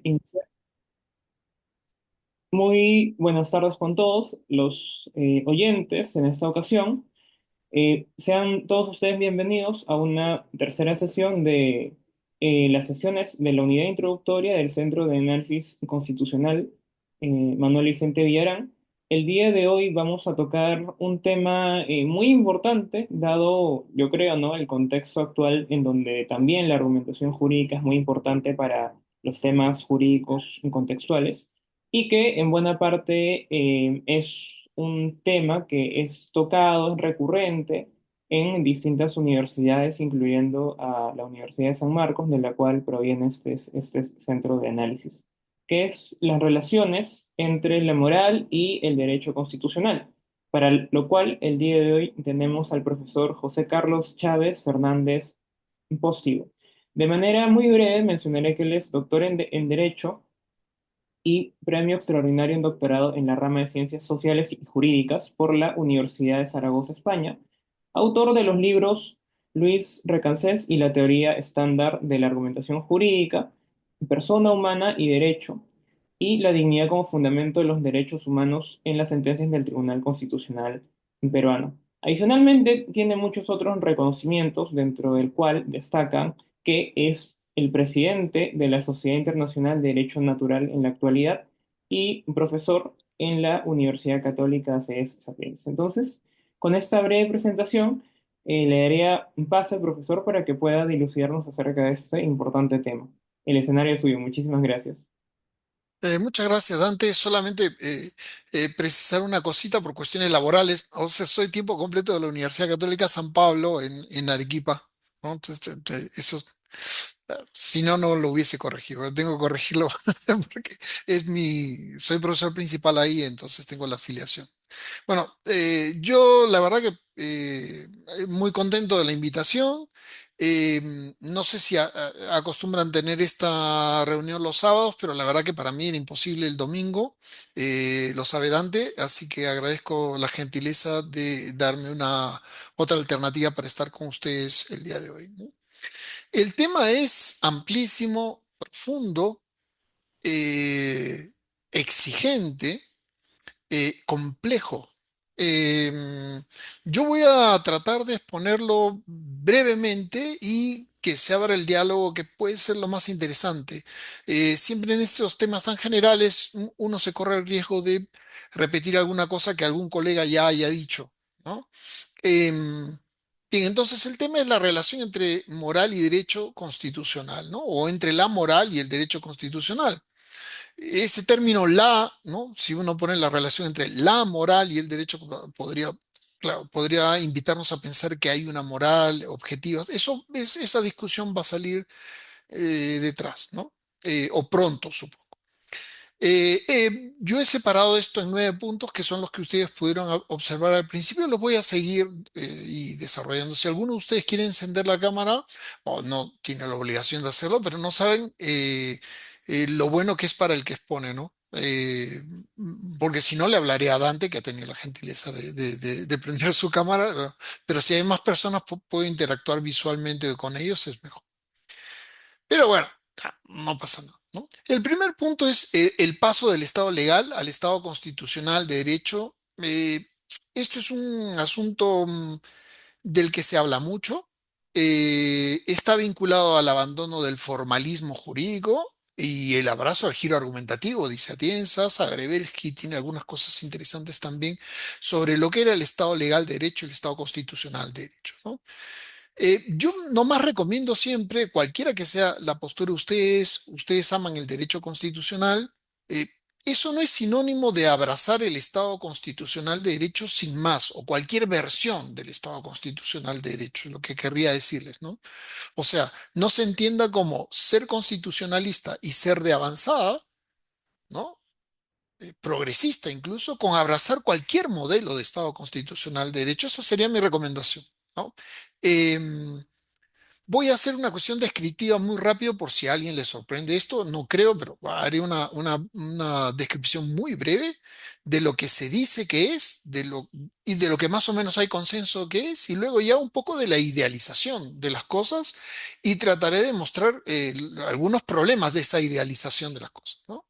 Iniciar. Muy buenas tardes con todos los oyentes en esta ocasión. Sean todos ustedes bienvenidos a una tercera sesión de las sesiones de la unidad introductoria del Centro de Análisis Constitucional Manuel Vicente Villarán. El día de hoy vamos a tocar un tema muy importante, dado, yo creo, ¿no?, el contexto actual en donde también la argumentación jurídica es muy importante para los temas jurídicos contextuales y que en buena parte es un tema que es tocado, es recurrente en distintas universidades, incluyendo a la Universidad de San Marcos, de la cual proviene este centro de análisis, que es las relaciones entre la moral y el derecho constitucional, para lo cual el día de hoy tenemos al profesor José Carlos Chávez Fernández Postigo. De manera muy breve mencionaré que él es doctor en Derecho y premio extraordinario en doctorado en la rama de Ciencias Sociales y Jurídicas por la Universidad de Zaragoza, España, autor de los libros Luis Recancés y la teoría estándar de la argumentación jurídica, Persona humana y derecho, y la dignidad como fundamento de los derechos humanos en las sentencias del Tribunal Constitucional peruano. Adicionalmente, tiene muchos otros reconocimientos, dentro del cual destacan que es el presidente de la Sociedad Internacional de Derecho Natural en la actualidad y profesor en la Universidad Católica CES Sapienza. Entonces, con esta breve presentación, le daría un pase al profesor para que pueda dilucidarnos acerca de este importante tema. El escenario es suyo. Muchísimas gracias. Muchas gracias, Dante. Solamente precisar una cosita por cuestiones laborales. O sea, soy tiempo completo de la Universidad Católica San Pablo en Arequipa, ¿no? Entonces, eso, si no, no lo hubiese corregido. Pero tengo que corregirlo porque soy profesor principal ahí, entonces tengo la afiliación. Bueno, yo la verdad que muy contento de la invitación. Eh, no sé si acostumbran tener esta reunión los sábados, pero la verdad que para mí era imposible el domingo, lo sabe Dante, así que agradezco la gentileza de darme una otra alternativa para estar con ustedes el día de hoy, ¿no? El tema es amplísimo, profundo, eh, exigente, complejo. Em, yo voy a tratar de exponerlo brevemente y que se abra el diálogo que puede ser lo más interesante. Siempre en estos temas tan generales uno se corre el riesgo de repetir alguna cosa que algún colega ya haya dicho, ¿no? Em, Bien, entonces el tema es la relación entre moral y derecho constitucional, ¿no? O entre la moral y el derecho constitucional. Ese término la, ¿no? Si uno pone la relación entre la moral y el derecho, podría, claro, podría invitarnos a pensar que hay una moral objetiva. Esa discusión va a salir detrás, ¿no? O pronto, supongo. Yo he separado esto en 9 puntos que son los que ustedes pudieron observar al principio. Los voy a seguir y desarrollando. Si alguno de ustedes quiere encender la cámara, o no tiene la obligación de hacerlo, pero no saben lo bueno que es para el que expone, ¿no? Porque si no, le hablaré a Dante, que ha tenido la gentileza de prender su cámara, pero si hay más personas, puedo interactuar visualmente con ellos, es mejor. Pero bueno, no pasa nada, ¿no? El primer punto es el paso del Estado legal al Estado constitucional de derecho. Esto es un asunto del que se habla mucho. Está vinculado al abandono del formalismo jurídico y el abrazo al giro argumentativo, dice Atienza. Agrebelsky tiene algunas cosas interesantes también sobre lo que era el Estado legal de derecho y el Estado constitucional de derecho, ¿no? Yo nomás recomiendo siempre, cualquiera que sea la postura de ustedes, ustedes aman el derecho constitucional, eh, eso no es sinónimo de abrazar el Estado constitucional de derecho sin más, o cualquier versión del Estado constitucional de derecho, es lo que querría decirles, ¿no? O sea, no se entienda como ser constitucionalista y ser de avanzada, ¿no? Progresista incluso, con abrazar cualquier modelo de Estado constitucional de derecho, esa sería mi recomendación, ¿no? Em, Voy a hacer una cuestión descriptiva muy rápido por si a alguien le sorprende esto. No creo, pero haré una descripción muy breve de lo que se dice que es, y de lo que más o menos hay consenso que es, y luego ya un poco de la idealización de las cosas, y trataré de mostrar algunos problemas de esa idealización de las cosas, ¿no?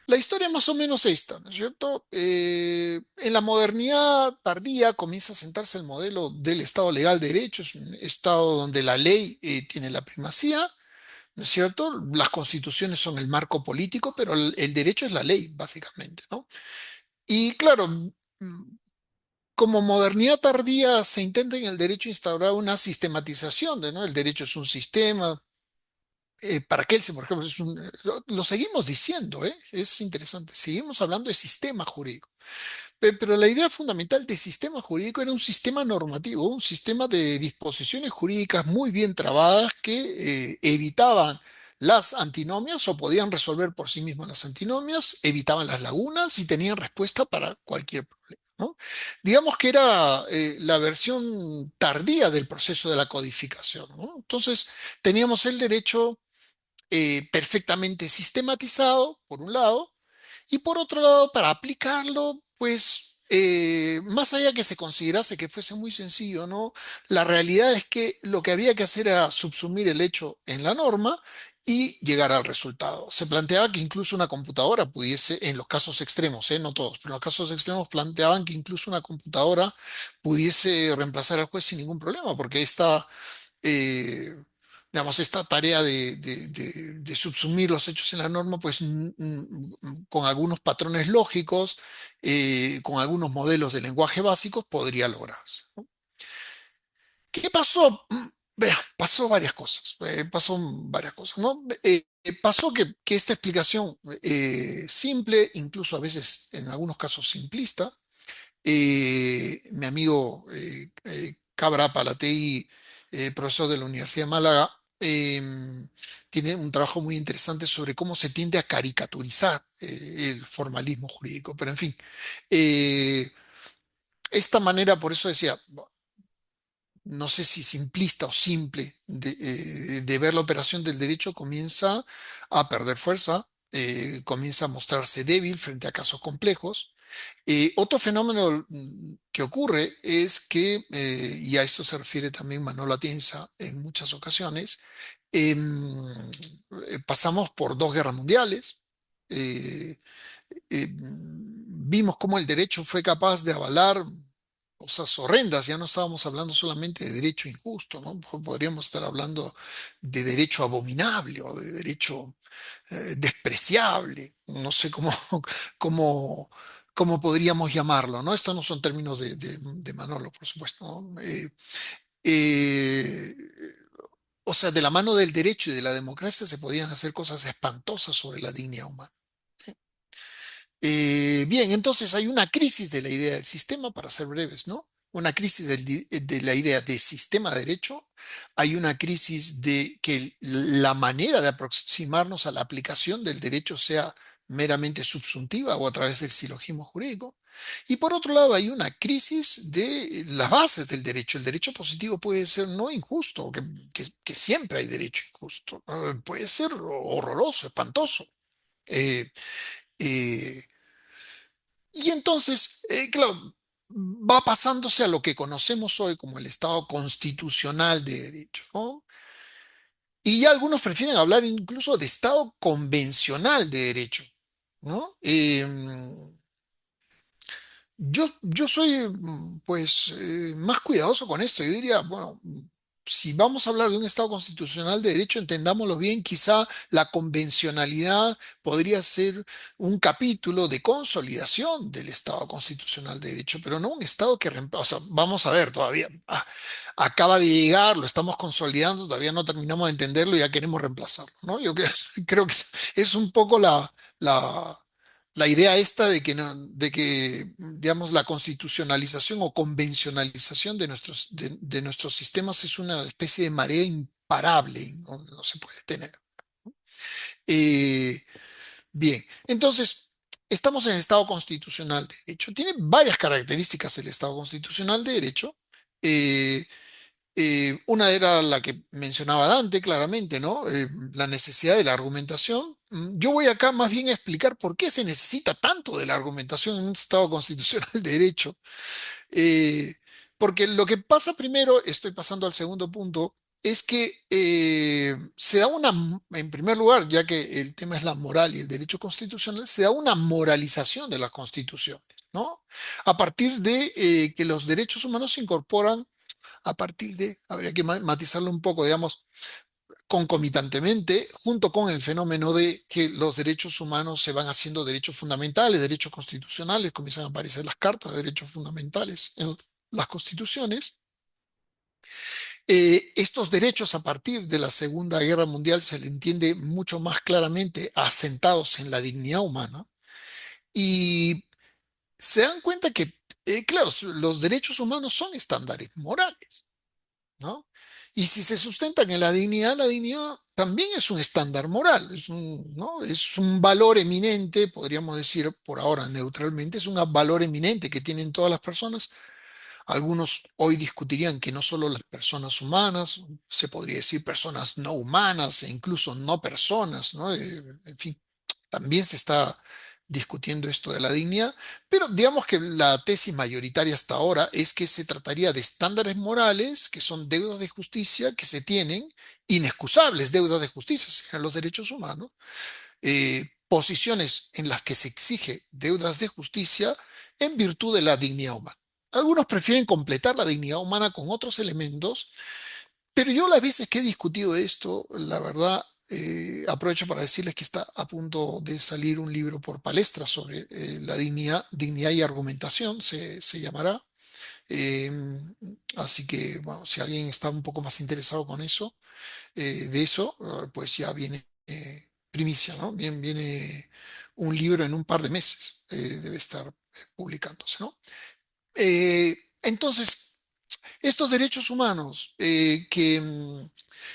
La historia más o menos es esta, ¿no es cierto? En la modernidad tardía comienza a sentarse el modelo del Estado legal de derecho, es un Estado donde la ley tiene la primacía, ¿no es cierto? Las constituciones son el marco político, pero el derecho es la ley, básicamente, ¿no? Y claro, como modernidad tardía se intenta en el derecho instaurar una sistematización de, ¿no? El derecho es un sistema. Para Kelsen, por ejemplo, lo seguimos diciendo, ¿eh? Es interesante, seguimos hablando de sistema jurídico. Pero la idea fundamental del sistema jurídico era un sistema normativo, un sistema de disposiciones jurídicas muy bien trabadas que evitaban las antinomias o podían resolver por sí mismas las antinomias, evitaban las lagunas y tenían respuesta para cualquier problema, ¿no? Digamos que era la versión tardía del proceso de la codificación, ¿no? Entonces, teníamos el derecho perfectamente sistematizado, por un lado, y por otro lado, para aplicarlo, pues, más allá que se considerase que fuese muy sencillo, ¿no? La realidad es que lo que había que hacer era subsumir el hecho en la norma y llegar al resultado. Se planteaba que incluso una computadora pudiese, en los casos extremos, no todos, pero en los casos extremos planteaban que incluso una computadora pudiese reemplazar al juez sin ningún problema, porque eh, digamos, esta tarea de subsumir los hechos en la norma, pues con algunos patrones lógicos, con algunos modelos de lenguaje básicos, podría lograrse, ¿no? ¿Qué pasó? Vea, pasó varias cosas, ¿no? Pasó que esta explicación simple, incluso a veces en algunos casos simplista, mi amigo Cabra Palatei, profesor de la Universidad de Málaga, tiene un trabajo muy interesante sobre cómo se tiende a caricaturizar el formalismo jurídico. Pero en fin, eh, esta manera, por eso decía, no sé si simplista o simple de ver la operación del derecho comienza a perder fuerza, comienza a mostrarse débil frente a casos complejos. Otro fenómeno que ocurre es que, y a esto se refiere también Manolo Atienza en muchas ocasiones, pasamos por dos guerras mundiales. eh, Vimos cómo el derecho fue capaz de avalar cosas horrendas. Ya no estábamos hablando solamente de derecho injusto, ¿no? Podríamos estar hablando de derecho abominable o de derecho despreciable, no sé cómo, cómo podríamos llamarlo, ¿no? Estos no son términos de Manolo, por supuesto, ¿no? Eh, o sea, de la mano del derecho y de la democracia se podían hacer cosas espantosas sobre la dignidad humana. Bien, entonces hay una crisis de la idea del sistema, para ser breves, ¿no? Una crisis de la idea de sistema de derecho, hay una crisis de que la manera de aproximarnos a la aplicación del derecho sea meramente subsuntiva o a través del silogismo jurídico. Y por otro lado, hay una crisis de las bases del derecho. El derecho positivo puede ser no injusto, que siempre hay derecho injusto, ¿no? Puede ser horroroso, espantoso. Eh, eh, y entonces, claro, va pasándose a lo que conocemos hoy como el Estado constitucional de derecho, ¿no? Y ya algunos prefieren hablar incluso de Estado convencional de derecho, ¿no? Yo soy, pues, más cuidadoso con esto. Yo diría, bueno, si vamos a hablar de un Estado constitucional de derecho, entendámoslo bien, quizá la convencionalidad podría ser un capítulo de consolidación del Estado constitucional de derecho, pero no un Estado que reemplaza. O sea, vamos a ver todavía. Acaba de llegar, lo estamos consolidando, todavía no terminamos de entenderlo y ya queremos reemplazarlo, ¿no? Creo que es un poco la la idea esta de que, de que, digamos, la constitucionalización o convencionalización de nuestros sistemas es una especie de marea imparable, y no se puede tener. Eh, Bien, entonces, estamos en el Estado constitucional de derecho. Tiene varias características el Estado constitucional de derecho. Eh, Una era la que mencionaba Dante claramente, ¿no? La necesidad de la argumentación. Yo voy acá más bien a explicar por qué se necesita tanto de la argumentación en un Estado constitucional de derecho. Eh, Porque lo que pasa primero, estoy pasando al segundo punto, es que se da en primer lugar, ya que el tema es la moral y el derecho constitucional, se da una moralización de las constituciones, ¿no? A partir de que los derechos humanos se incorporan a partir de, habría que matizarlo un poco, digamos, concomitantemente, junto con el fenómeno de que los derechos humanos se van haciendo derechos fundamentales, derechos constitucionales, comienzan a aparecer las cartas de derechos fundamentales en las constituciones. Estos derechos a partir de la Segunda Guerra Mundial se le entiende mucho más claramente asentados en la dignidad humana y se dan cuenta que, claro, los derechos humanos son estándares morales. ¿No? Y si se sustentan en la dignidad también es un estándar moral, ¿no? Es un valor eminente, podríamos decir por ahora neutralmente, es un valor eminente que tienen todas las personas. Algunos hoy discutirían que no solo las personas humanas, se podría decir personas no humanas e incluso no personas, ¿no? En fin, también se está discutiendo esto de la dignidad, pero digamos que la tesis mayoritaria hasta ahora es que se trataría de estándares morales que son deudas de justicia que se tienen, inexcusables deudas de justicia en los derechos humanos, posiciones en las que se exige deudas de justicia en virtud de la dignidad humana. Algunos prefieren completar la dignidad humana con otros elementos, pero yo las veces que he discutido esto, la verdad, aprovecho para decirles que está a punto de salir un libro por Palestra sobre la dignidad, dignidad y argumentación, se llamará. Eh, Así que, bueno, si alguien está un poco más interesado con eso, de eso, pues ya viene primicia, ¿no? Viene un libro en un par de meses, debe estar publicándose, ¿no? Entonces, estos derechos humanos que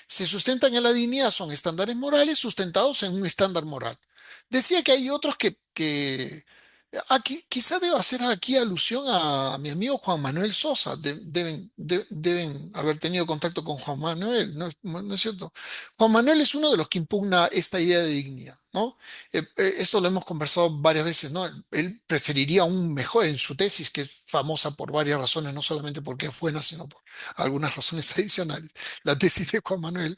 se sustentan en la dignidad son estándares morales sustentados en un estándar moral. Decía que hay otros que aquí quizá deba hacer aquí alusión a mi amigo Juan Manuel Sosa. Deben haber tenido contacto con Juan Manuel, ¿no, no es cierto? Juan Manuel es uno de los que impugna esta idea de dignidad, ¿no? Esto lo hemos conversado varias veces, ¿no? Él preferiría un mejor en su tesis, que es famosa por varias razones, no solamente porque es buena, sino por algunas razones adicionales. La tesis de Juan Manuel,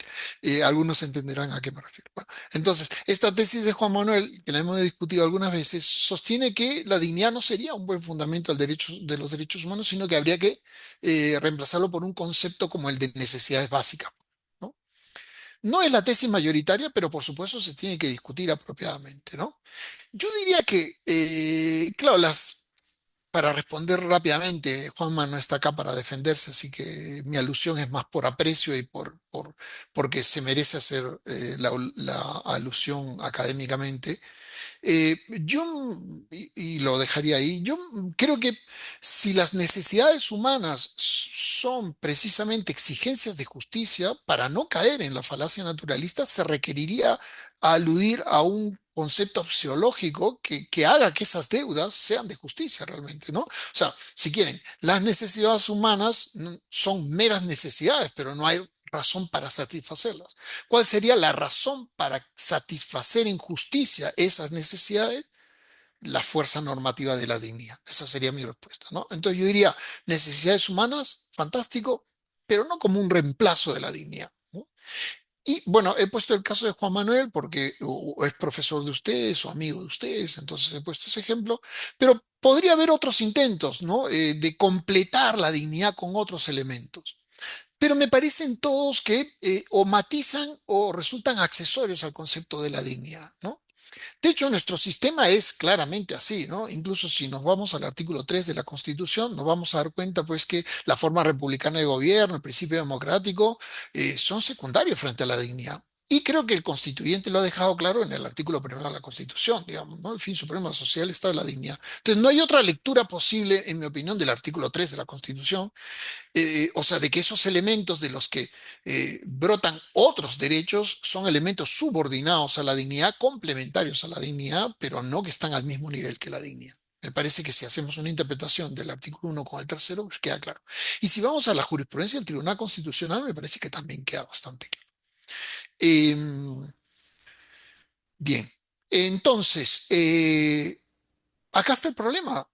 algunos entenderán a qué me refiero. Bueno, entonces, esta tesis de Juan Manuel, que la hemos discutido algunas veces, sostiene que la dignidad no sería un buen fundamento del derecho, de los derechos humanos, sino que habría que reemplazarlo por un concepto como el de necesidades básicas, ¿no? No es la tesis mayoritaria, pero por supuesto se tiene que discutir apropiadamente, ¿no? Yo diría que, claro, para responder rápidamente, Juanma no está acá para defenderse, así que mi alusión es más por aprecio y porque se merece hacer la alusión académicamente. Yo, y lo dejaría ahí, yo creo que si las necesidades humanas son precisamente exigencias de justicia, para no caer en la falacia naturalista, se requeriría aludir a un concepto axiológico que haga que esas deudas sean de justicia realmente, ¿no? O sea, si quieren, las necesidades humanas son meras necesidades, pero no hay razón para satisfacerlas. ¿Cuál sería la razón para satisfacer en justicia esas necesidades? La fuerza normativa de la dignidad. Esa sería mi respuesta, ¿no? Entonces yo diría, necesidades humanas, fantástico, pero no como un reemplazo de la dignidad, ¿no? Y bueno, he puesto el caso de Juan Manuel porque es profesor de ustedes o amigo de ustedes, entonces he puesto ese ejemplo, pero podría haber otros intentos, ¿no? De completar la dignidad con otros elementos. Pero me parecen todos que o matizan o resultan accesorios al concepto de la dignidad, ¿no? De hecho, nuestro sistema es claramente así, ¿no? Incluso si nos vamos al artículo 3 de la Constitución, nos vamos a dar cuenta, pues, que la forma republicana de gobierno, el principio democrático, son secundarios frente a la dignidad. Y creo que el constituyente lo ha dejado claro en el artículo primero de la Constitución, digamos, ¿no? El fin supremo de la sociedad, el estado de la dignidad. Entonces, no hay otra lectura posible, en mi opinión, del artículo 3 de la Constitución, o sea, de que esos elementos de los que brotan otros derechos son elementos subordinados a la dignidad, complementarios a la dignidad, pero no que están al mismo nivel que la dignidad. Me parece que si hacemos una interpretación del artículo 1 con el tercero, pues queda claro. Y si vamos a la jurisprudencia del Tribunal Constitucional, me parece que también queda bastante claro. Bien, entonces, acá está el problema,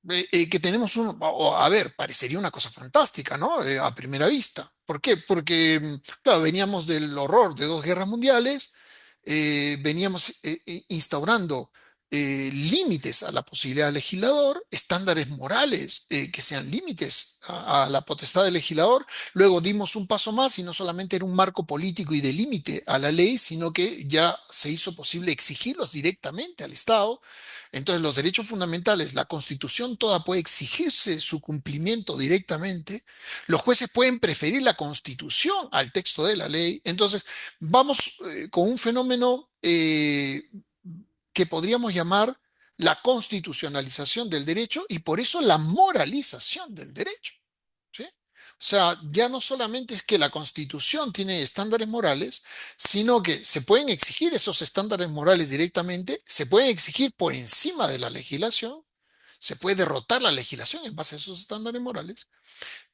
que tenemos a ver, parecería una cosa fantástica, ¿no? A primera vista. ¿Por qué? Porque, claro, veníamos del horror de dos guerras mundiales, veníamos instaurando límites a la posibilidad del legislador, estándares morales que sean límites a la potestad del legislador. Luego dimos un paso más y no solamente era un marco político y de límite a la ley, sino que ya se hizo posible exigirlos directamente al Estado. Entonces, los derechos fundamentales, la Constitución toda puede exigirse su cumplimiento directamente. Los jueces pueden preferir la Constitución al texto de la ley. Entonces, vamos con un fenómeno que podríamos llamar la constitucionalización del derecho y por eso la moralización del derecho. ¿Sí? O sea, ya no solamente es que la Constitución tiene estándares morales, sino que se pueden exigir esos estándares morales directamente, se pueden exigir por encima de la legislación, se puede derrotar la legislación en base a esos estándares morales,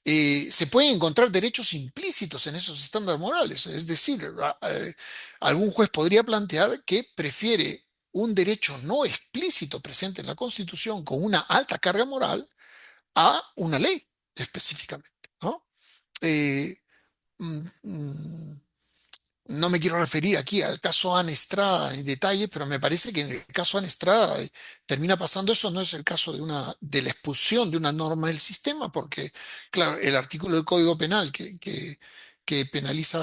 se pueden encontrar derechos implícitos en esos estándares morales. Es decir, algún juez podría plantear que prefiere un derecho no explícito presente en la Constitución con una alta carga moral a una ley específicamente, ¿no? Eh, mm, mm, no me quiero referir aquí al caso Ana Estrada en detalle, pero me parece que en el caso Ana Estrada termina pasando eso, no es el caso de la expulsión de una norma del sistema, porque, claro, el artículo del Código Penal que penaliza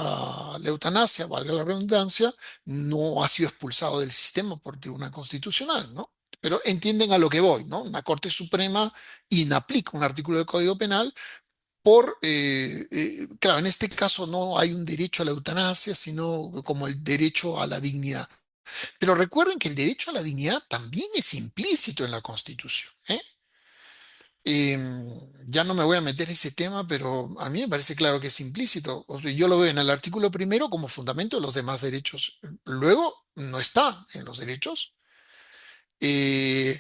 la eutanasia, valga la redundancia, no ha sido expulsado del sistema por Tribunal Constitucional, ¿no? Pero entienden a lo que voy, ¿no? Una Corte Suprema inaplica un artículo del Código Penal claro, en este caso no hay un derecho a la eutanasia, sino como el derecho a la dignidad. Pero recuerden que el derecho a la dignidad también es implícito en la Constitución, ¿eh? Em, ya no me voy a meter en ese tema, pero a mí me parece claro que es implícito. O sea, yo lo veo en el artículo primero como fundamento de los demás derechos. Luego no está en los derechos. Eh,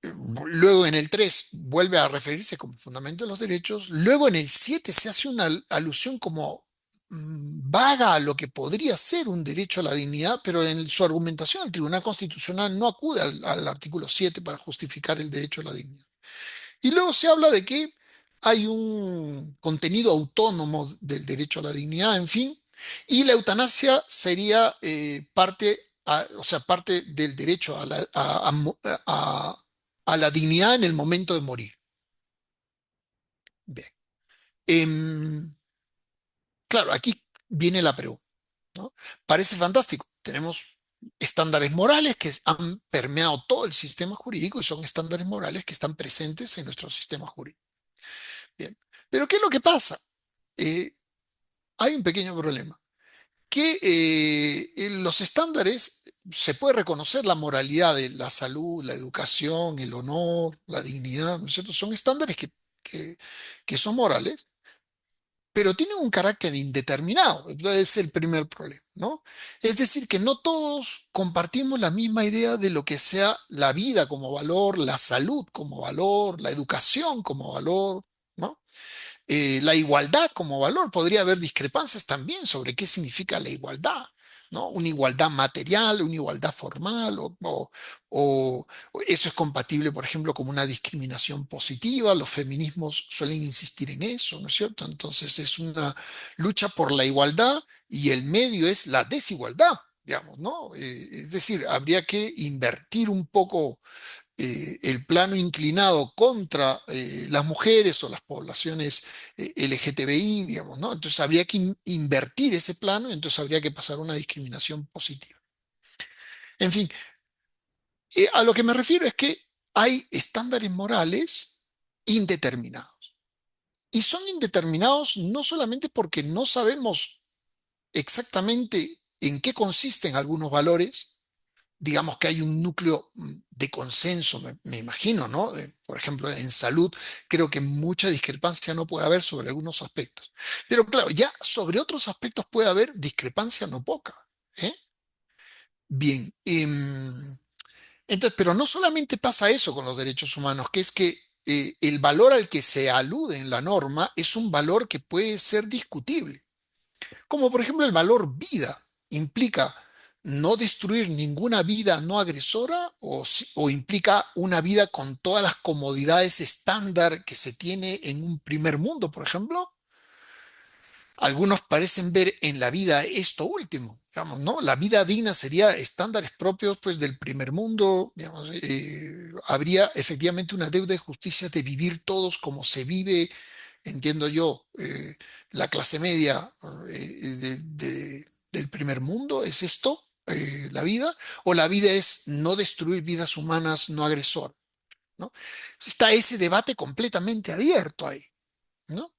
Luego en el 3 vuelve a referirse como fundamento de los derechos. Luego en el 7 se hace una alusión como vaga a lo que podría ser un derecho a la dignidad, pero en su argumentación el Tribunal Constitucional no acude al artículo 7 para justificar el derecho a la dignidad. Y luego se habla de que hay un contenido autónomo del derecho a la dignidad, en fin, y la eutanasia sería parte, o sea, parte del derecho a la dignidad en el momento de morir. Bien. Em, claro, aquí viene la pregunta, ¿no? Parece fantástico. Tenemos estándares morales que han permeado todo el sistema jurídico y son estándares morales que están presentes en nuestro sistema jurídico. Bien. Pero ¿qué es lo que pasa? Eh, Hay un pequeño problema, que en los estándares se puede reconocer la moralidad de la salud, la educación, el honor, la dignidad, ¿no es cierto? Son estándares que, que son morales, pero tienen un carácter indeterminado. Es el primer problema, ¿no? Es decir, que no todos compartimos la misma idea de lo que sea la vida como valor, la salud como valor, la educación como valor, ¿no? La igualdad como valor. Podría haber discrepancias también sobre qué significa la igualdad, ¿no? Una igualdad material, una igualdad formal, o eso es compatible, por ejemplo, con una discriminación positiva. Los feminismos suelen insistir en eso, ¿no es cierto? Entonces es una lucha por la igualdad y el medio es la desigualdad, digamos, ¿no? Es decir, habría que invertir un poco el plano inclinado contra las mujeres o las poblaciones LGTBI, digamos, ¿no? Entonces habría que invertir ese plano y entonces habría que pasar a una discriminación positiva. En fin, a lo que me refiero es que hay estándares morales indeterminados. Y son indeterminados no solamente porque no sabemos exactamente en qué consisten algunos valores, digamos que hay un núcleo de consenso, me imagino, ¿no? Por ejemplo, en salud, creo que mucha discrepancia no puede haber sobre algunos aspectos. Pero claro, ya sobre otros aspectos puede haber discrepancia no poca, ¿eh? Bien, Entonces, pero no solamente pasa eso con los derechos humanos, que es que el valor al que se alude en la norma es un valor que puede ser discutible, como por ejemplo el valor vida. Implica no destruir ninguna vida no agresora o implica una vida con todas las comodidades estándar que se tiene en un primer mundo, por ejemplo. Algunos parecen ver en la vida esto último, digamos, ¿no? La vida digna sería estándares propios, pues, del primer mundo, digamos, habría efectivamente una deuda de justicia de vivir todos como se vive, entiendo yo, la clase media del primer mundo, ¿es esto, la vida? ¿O la vida es no destruir vidas humanas, no agresor, ¿no? Está ese debate completamente abierto ahí, ¿no?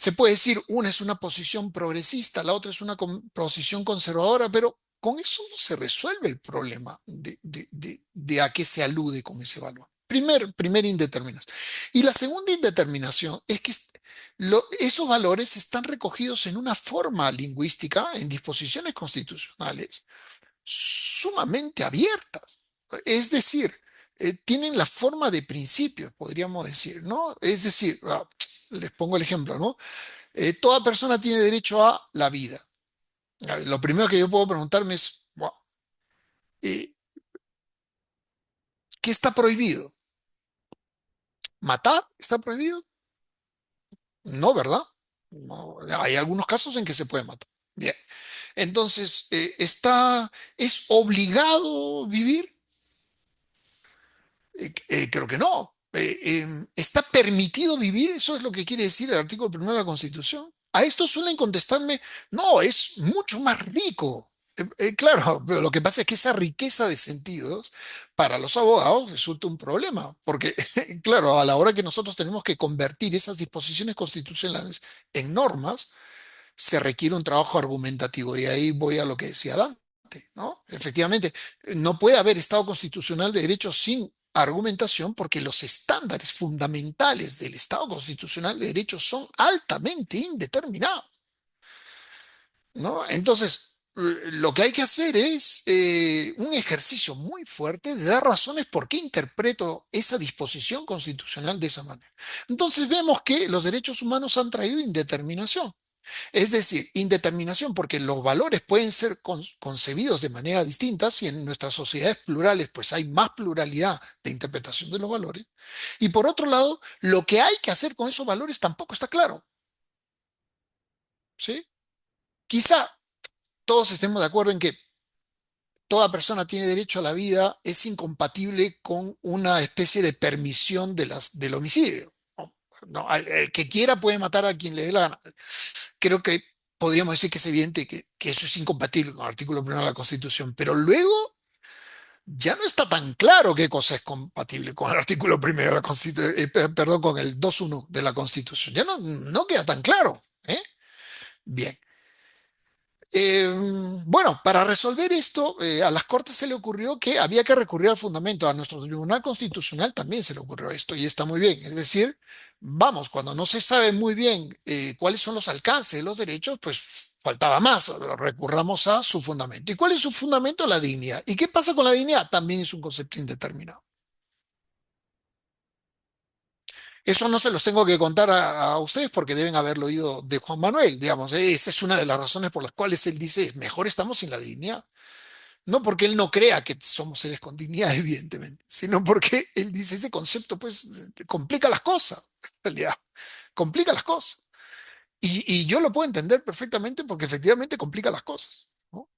Se puede decir, una es una posición progresista, la otra es una posición conservadora, pero con eso no se resuelve el problema de a qué se alude con ese valor. Primera indeterminación. Y la segunda indeterminación es que esos valores están recogidos en una forma lingüística, en disposiciones constitucionales, sumamente abiertas. Es decir, tienen la forma de principios, podríamos decir, ¿no? Es decir, les pongo el ejemplo, ¿no? Toda persona tiene derecho a la vida. A ver, lo primero que yo puedo preguntarme es, wow, eh, ¿qué está prohibido? ¿Matar está prohibido? No, ¿verdad? No, hay algunos casos en que se puede matar. Bien. Entonces, ¿es obligado vivir? Creo que no. ¿Está permitido vivir? Eso es lo que quiere decir el artículo primero de la Constitución. A esto suelen contestarme, no, es mucho más rico. Claro, pero lo que pasa es que esa riqueza de sentidos para los abogados resulta un problema, porque, claro, a la hora que nosotros tenemos que convertir esas disposiciones constitucionales en normas, se requiere un trabajo argumentativo. Y ahí voy a lo que decía Dante, ¿no? Efectivamente, no puede haber Estado constitucional de derecho sin argumentación porque los estándares fundamentales del Estado constitucional de derecho son altamente indeterminados, ¿no? Entonces, lo que hay que hacer es un ejercicio muy fuerte de dar razones por qué interpreto esa disposición constitucional de esa manera. Entonces vemos que los derechos humanos han traído indeterminación. Es decir, indeterminación, porque los valores pueden ser concebidos de manera distinta si en nuestras sociedades plurales pues hay más pluralidad de interpretación de los valores. Y por otro lado, lo que hay que hacer con esos valores tampoco está claro, ¿sí? Quizá todos estemos de acuerdo en que toda persona tiene derecho a la vida es incompatible con una especie de permisión del homicidio. No, no, el que quiera puede matar a quien le dé la gana. Creo que podríamos decir que es evidente que eso es incompatible con el artículo primero de la Constitución, pero luego ya no está tan claro qué cosa es compatible con el artículo primero de la Constitución, perdón, con el 2.1 de la Constitución. Ya no queda tan claro, ¿eh? Bien. Eh, bueno, para resolver esto, a las Cortes se le ocurrió que había que recurrir al fundamento. A nuestro Tribunal Constitucional también se le ocurrió esto y está muy bien. Es decir, vamos, cuando no se sabe muy bien cuáles son los alcances de los derechos, pues faltaba más. Recurramos a su fundamento. ¿Y cuál es su fundamento? La dignidad. ¿Y qué pasa con la dignidad? También es un concepto indeterminado. Eso no se los tengo que contar a ustedes porque deben haberlo oído de Juan Manuel, digamos. Esa es una de las razones por las cuales él dice, mejor estamos sin la dignidad. No porque él no crea que somos seres con dignidad, evidentemente, sino porque él dice ese concepto, pues, complica las cosas, en realidad, complica las cosas. Y yo lo puedo entender perfectamente porque efectivamente complica las cosas, ¿no?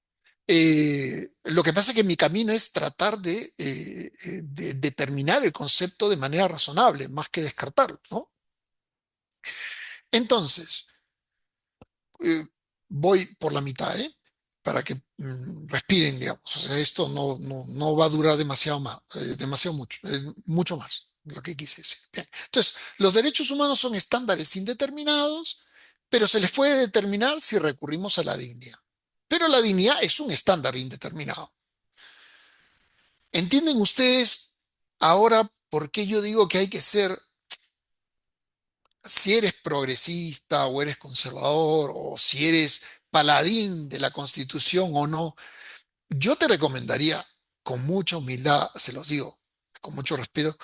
Lo que pasa es que mi camino es tratar de determinar el concepto de manera razonable, más que descartarlo, ¿no? Entonces, eh, voy por la mitad, ¿eh? Para que respiren, digamos. O sea, esto no va a durar demasiado más, demasiado mucho, mucho más, lo que quise decir. Bien. Entonces, los derechos humanos son estándares indeterminados, pero se les puede determinar si recurrimos a la dignidad. Pero la dignidad es un estándar indeterminado. ¿Entienden ustedes ahora por qué yo digo que hay que ser, si eres progresista o eres conservador o si eres paladín de la Constitución o no? Yo te recomendaría con mucha humildad, se los digo, con mucho respeto,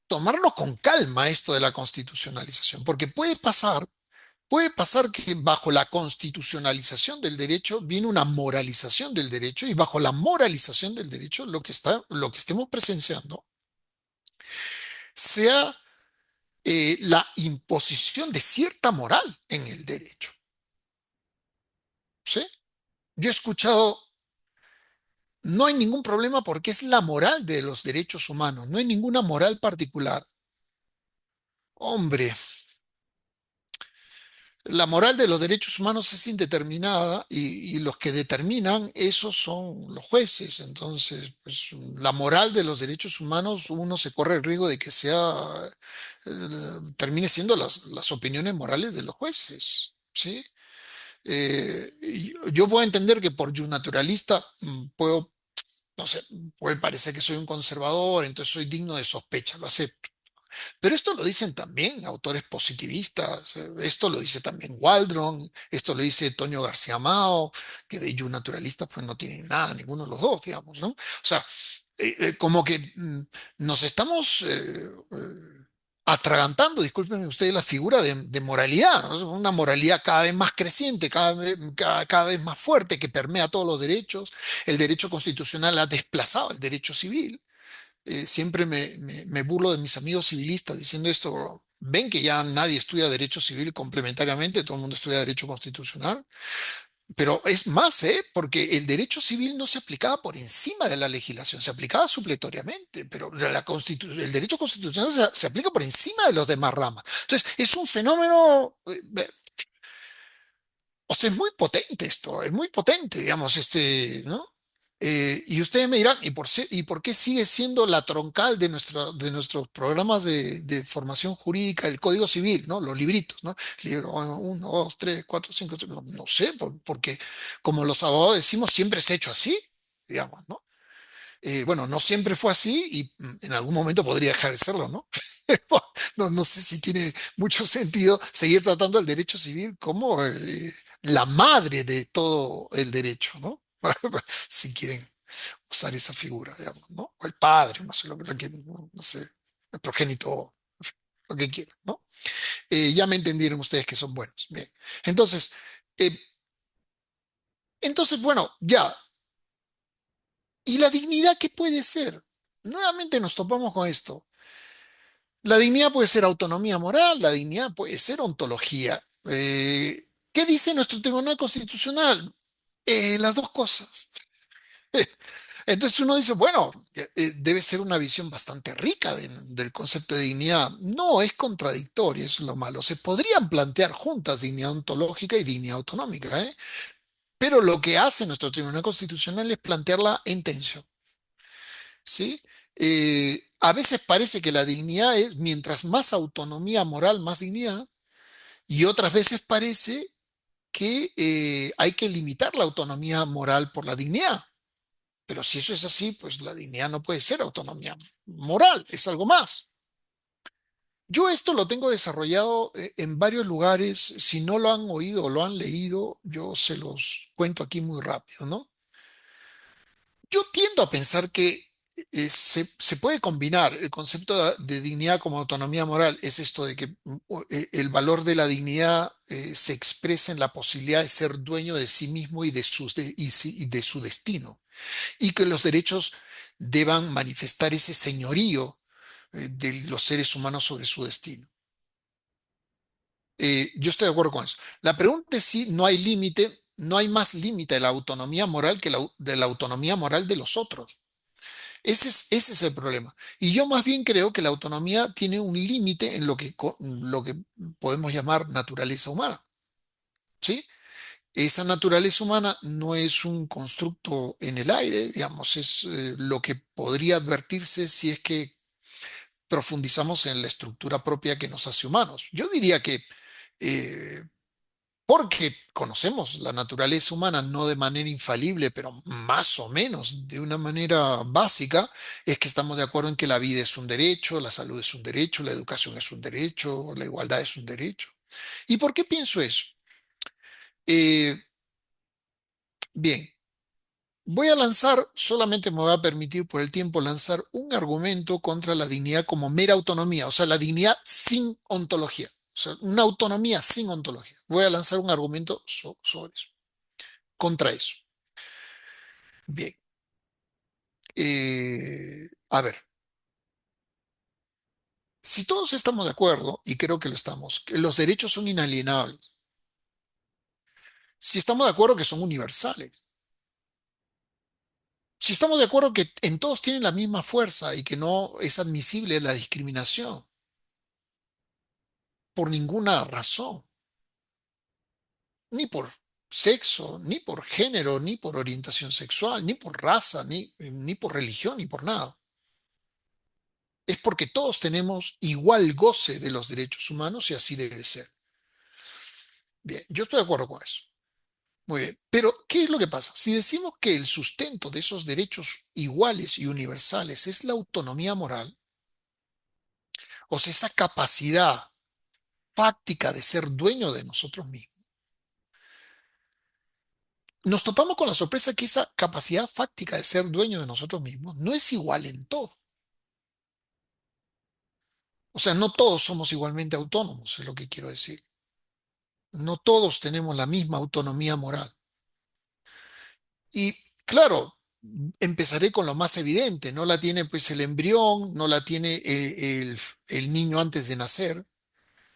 tomarlo con calma esto de la constitucionalización, porque puede pasar que bajo la constitucionalización del derecho viene una moralización del derecho y bajo la moralización del derecho lo que estemos presenciando sea la imposición de cierta moral en el derecho. ¿Sí? Yo he escuchado, no hay ningún problema porque es la moral de los derechos humanos, no hay ninguna moral particular. Hombre, la moral de los derechos humanos es indeterminada y los que determinan eso son los jueces. Entonces, pues, la moral de los derechos humanos, uno se corre el riesgo de que termine siendo las opiniones morales de los jueces. ¿Sí? Y yo puedo entender que por naturalista puedo, no sé, puede parecer que soy un conservador, entonces soy digno de sospecha, lo acepto. Pero esto lo dicen también autores positivistas, esto lo dice también Waldron, esto lo dice Toño García Mao, que de naturalista pues no tienen nada, ninguno de los dos, digamos, ¿no? O sea, como que nos estamos atragantando, discúlpenme ustedes, la figura de moralidad, ¿no? Una moralidad cada vez más creciente, cada vez más fuerte, que permea todos los derechos. El derecho constitucional ha desplazado el derecho civil. Siempre me burlo de mis amigos civilistas diciendo esto. Ven que ya nadie estudia derecho civil complementariamente, todo el mundo estudia derecho constitucional. Pero es más, ¿eh? Porque el derecho civil no se aplicaba por encima de la legislación, se aplicaba supletoriamente, pero el derecho constitucional se aplica por encima de los demás ramas. Entonces, es un fenómeno, o sea, es muy potente esto, es muy potente, digamos, ¿no? Y ustedes me dirán, ¿y por qué sigue siendo la troncal de nuestros programas de formación jurídica, el Código Civil, ¿no? Los libritos, ¿no? Libro 1, 2, 3, 4, 5, 6, no sé, porque como los abogados decimos, siempre se ha hecho así, digamos, ¿no? Bueno, no siempre fue así y en algún momento podría dejar de serlo, ¿no? No, no sé si tiene mucho sentido seguir tratando el derecho civil como la madre de todo el derecho, ¿no? Si quieren usar esa figura, digamos, ¿no? O el padre, no sé no sé, el progenitor, lo que quieran, ¿no? Ya me entendieron ustedes que son buenos. Bien. Entonces, eh, bueno, ya. ¿Y la dignidad qué puede ser? Nuevamente nos topamos con esto. La dignidad puede ser autonomía moral, la dignidad puede ser ontología. ¿Qué dice nuestro Tribunal Constitucional? Las dos cosas. Entonces uno dice, bueno, debe ser una visión bastante rica del concepto de dignidad. No, es contradictorio, eso es lo malo. Se podrían plantear juntas dignidad ontológica y dignidad autonómica, ¿eh? Pero lo que hace nuestro Tribunal Constitucional es plantearla en tensión, ¿sí? A veces parece que la dignidad es, mientras más autonomía moral, más dignidad, y otras veces parece que hay que limitar la autonomía moral por la dignidad. Pero si eso es así, pues la dignidad no puede ser autonomía moral, es algo más. Yo esto lo tengo desarrollado en varios lugares. Si no lo han oído o lo han leído, yo se los cuento aquí muy rápido, ¿no? Yo tiendo a pensar que se puede combinar el concepto de dignidad como autonomía moral. Es esto de que el valor de la dignidad se expresa en la posibilidad de ser dueño de sí mismo y y de su destino, y que los derechos deban manifestar ese señorío de los seres humanos sobre su destino. Yo estoy de acuerdo con eso. La pregunta es si no hay límite, no hay más límite de la autonomía moral que de la autonomía moral de los otros. Ese es el problema. Y yo más bien creo que la autonomía tiene un límite en lo que podemos llamar naturaleza humana. ¿Sí? Esa naturaleza humana no es un constructo en el aire, digamos, es lo que podría advertirse si es que profundizamos en la estructura propia que nos hace humanos. Yo diría que eh, porque conocemos la naturaleza humana no de manera infalible, pero más o menos de una manera básica, es que estamos de acuerdo en que la vida es un derecho, la salud es un derecho, la educación es un derecho, la igualdad es un derecho. ¿Y por qué pienso eso? Eh, bien. Voy a lanzar, solamente me voy a permitir por el tiempo lanzar un argumento contra la dignidad como mera autonomía, o sea, la dignidad sin ontología, o sea, una autonomía sin ontología. Voy a lanzar un argumento sobre eso, contra eso. Bien, a ver, si todos estamos de acuerdo, y creo que lo estamos, que los derechos son inalienables, si estamos de acuerdo que son universales, si estamos de acuerdo que en todos tienen la misma fuerza y que no es admisible la discriminación por ninguna razón, ni por sexo, ni por género, ni por orientación sexual, ni por raza, ni por religión, ni por nada. Es porque todos tenemos igual goce de los derechos humanos y así debe ser. Bien, yo estoy de acuerdo con eso. Muy bien, pero ¿qué es lo que pasa? Si decimos que el sustento de esos derechos iguales y universales es la autonomía moral, o sea, esa capacidad fáctica de ser dueño de nosotros mismos, nos topamos con la sorpresa que esa capacidad fáctica de ser dueño de nosotros mismos no es igual en todo. O sea, no todos somos igualmente autónomos, es lo que quiero decir. No todos tenemos la misma autonomía moral. Y claro, empezaré con lo más evidente. No la tiene pues el embrión, no la tiene el niño antes de nacer,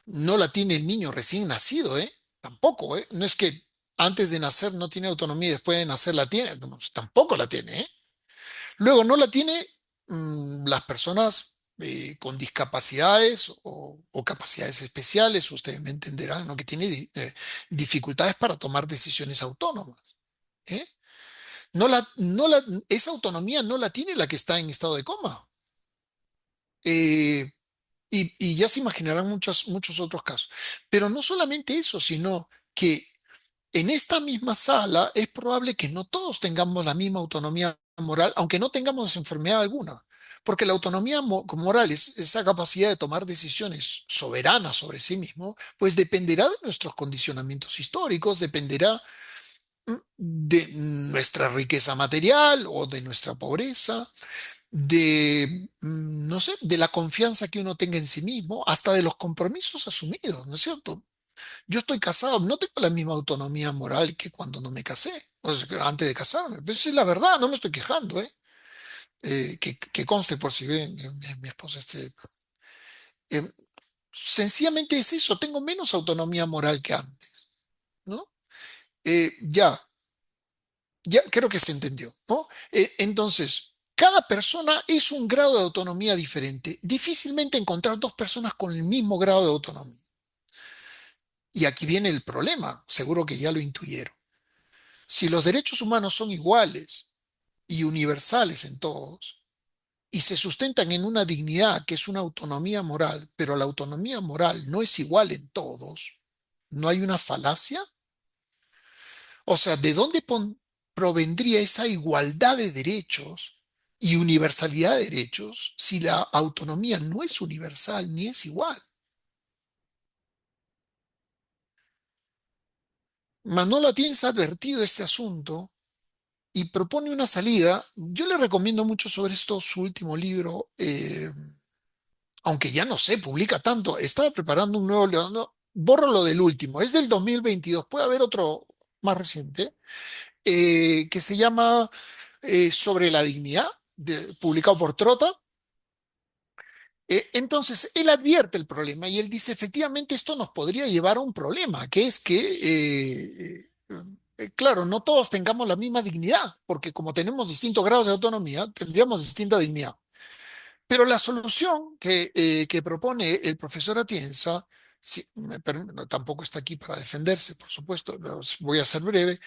no la tiene el niño recién nacido, ¿eh? Tampoco, ¿eh? No es que antes de nacer no tiene autonomía y después de nacer la tiene. No, tampoco la tiene, ¿eh? Luego no la tiene las personas con discapacidades o capacidades especiales, ustedes me entenderán, ¿no? Que tiene dificultades para tomar decisiones autónomas. ¿Eh? Esa autonomía no la tiene la que está en estado de coma. Eh, y ya se imaginarán muchos otros casos. Pero no solamente eso, sino que en esta misma sala es probable que no todos tengamos la misma autonomía moral, aunque no tengamos enfermedad alguna, porque la autonomía moral es esa capacidad de tomar decisiones soberanas sobre sí mismo, pues dependerá de nuestros condicionamientos históricos, dependerá de nuestra riqueza material o de nuestra pobreza, de, no sé, de la confianza que uno tenga en sí mismo, hasta de los compromisos asumidos, ¿no es cierto? Yo estoy casado, no tengo la misma autonomía moral que cuando no me casé, o sea, que antes de casarme. Pero esa es la verdad, no me estoy quejando, ¿eh? Que conste por si ve mi esposa eh, sencillamente es eso, tengo menos autonomía moral que antes, ¿no? Ya, ya creo que se entendió, ¿no? Entonces, cada persona es un grado de autonomía diferente. Difícilmente encontrar dos personas con el mismo grado de autonomía. Y aquí viene el problema, seguro que ya lo intuyeron. Si los derechos humanos son iguales y universales en todos, y se sustentan en una dignidad que es una autonomía moral, pero la autonomía moral no es igual en todos, ¿no hay una falacia? O sea, ¿de dónde provendría esa igualdad de derechos y universalidad de derechos si la autonomía no es universal ni es igual? Manuel Atienza ha advertido este asunto y propone una salida. Yo le recomiendo mucho sobre esto su último libro, aunque ya no sé, publica tanto. Estaba preparando un nuevo libro, no, borro lo del último, es del 2022. Puede haber otro más reciente, que se llama Sobre la dignidad, publicado por Trota. Entonces, él advierte el problema y él dice, efectivamente, esto nos podría llevar a un problema, que es que, claro, no todos tengamos la misma dignidad, porque como tenemos distintos grados de autonomía, tendríamos distinta dignidad. Pero la solución que propone el profesor Atienza, no, tampoco está aquí para defenderse, por supuesto, voy a ser breve,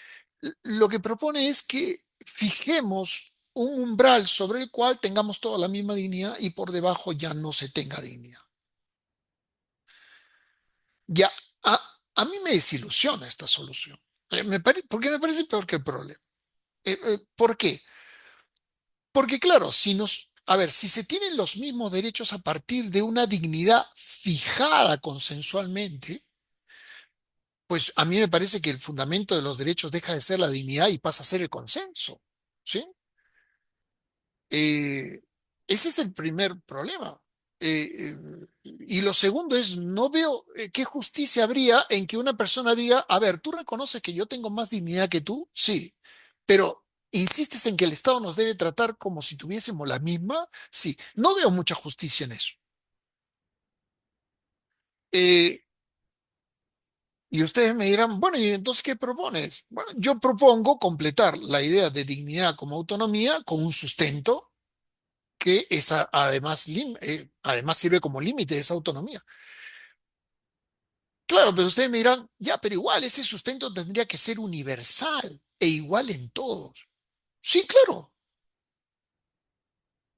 lo que propone es que fijemos un umbral sobre el cual tengamos toda la misma dignidad y por debajo ya no se tenga dignidad. Ya, a mí me desilusiona esta solución, porque me parece peor que el problema. ¿Por qué? Porque claro, a ver, si se tienen los mismos derechos a partir de una dignidad fijada consensualmente, pues a mí me parece que el fundamento de los derechos deja de ser la dignidad y pasa a ser el consenso. ¿sí? Eh, Ese es el primer problema. Y lo segundo es, no veo qué justicia habría en que una persona diga, a ver, ¿tú reconoces que yo tengo más dignidad que tú? Sí, pero insistes en que el Estado nos debe tratar como si tuviésemos la misma. Sí, no veo mucha justicia en eso. Eh, y ustedes me dirán, bueno, ¿y entonces qué propones? Bueno, yo propongo completar la idea de dignidad como autonomía con un sustento que además, además sirve como límite de esa autonomía. Claro, pero ustedes me dirán, ya, pero igual ese sustento tendría que ser universal e igual en todos. Sí, claro.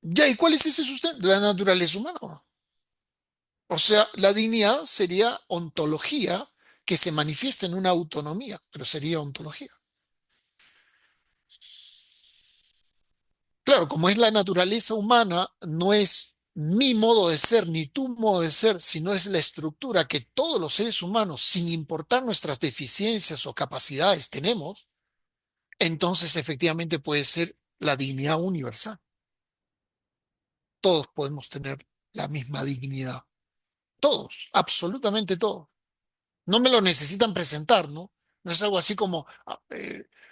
Ya, ¿y cuál es ese sustento? La naturaleza humana. O sea, la dignidad sería ontología que se manifiesta en una autonomía, pero sería ontología. Claro, como es la naturaleza humana, no es mi modo de ser ni tu modo de ser, sino es la estructura que todos los seres humanos, sin importar nuestras deficiencias o capacidades, tenemos, entonces efectivamente puede ser la dignidad universal. Todos podemos tener la misma dignidad. Todos, absolutamente todos. No me lo necesitan presentar, ¿no? No es algo así como,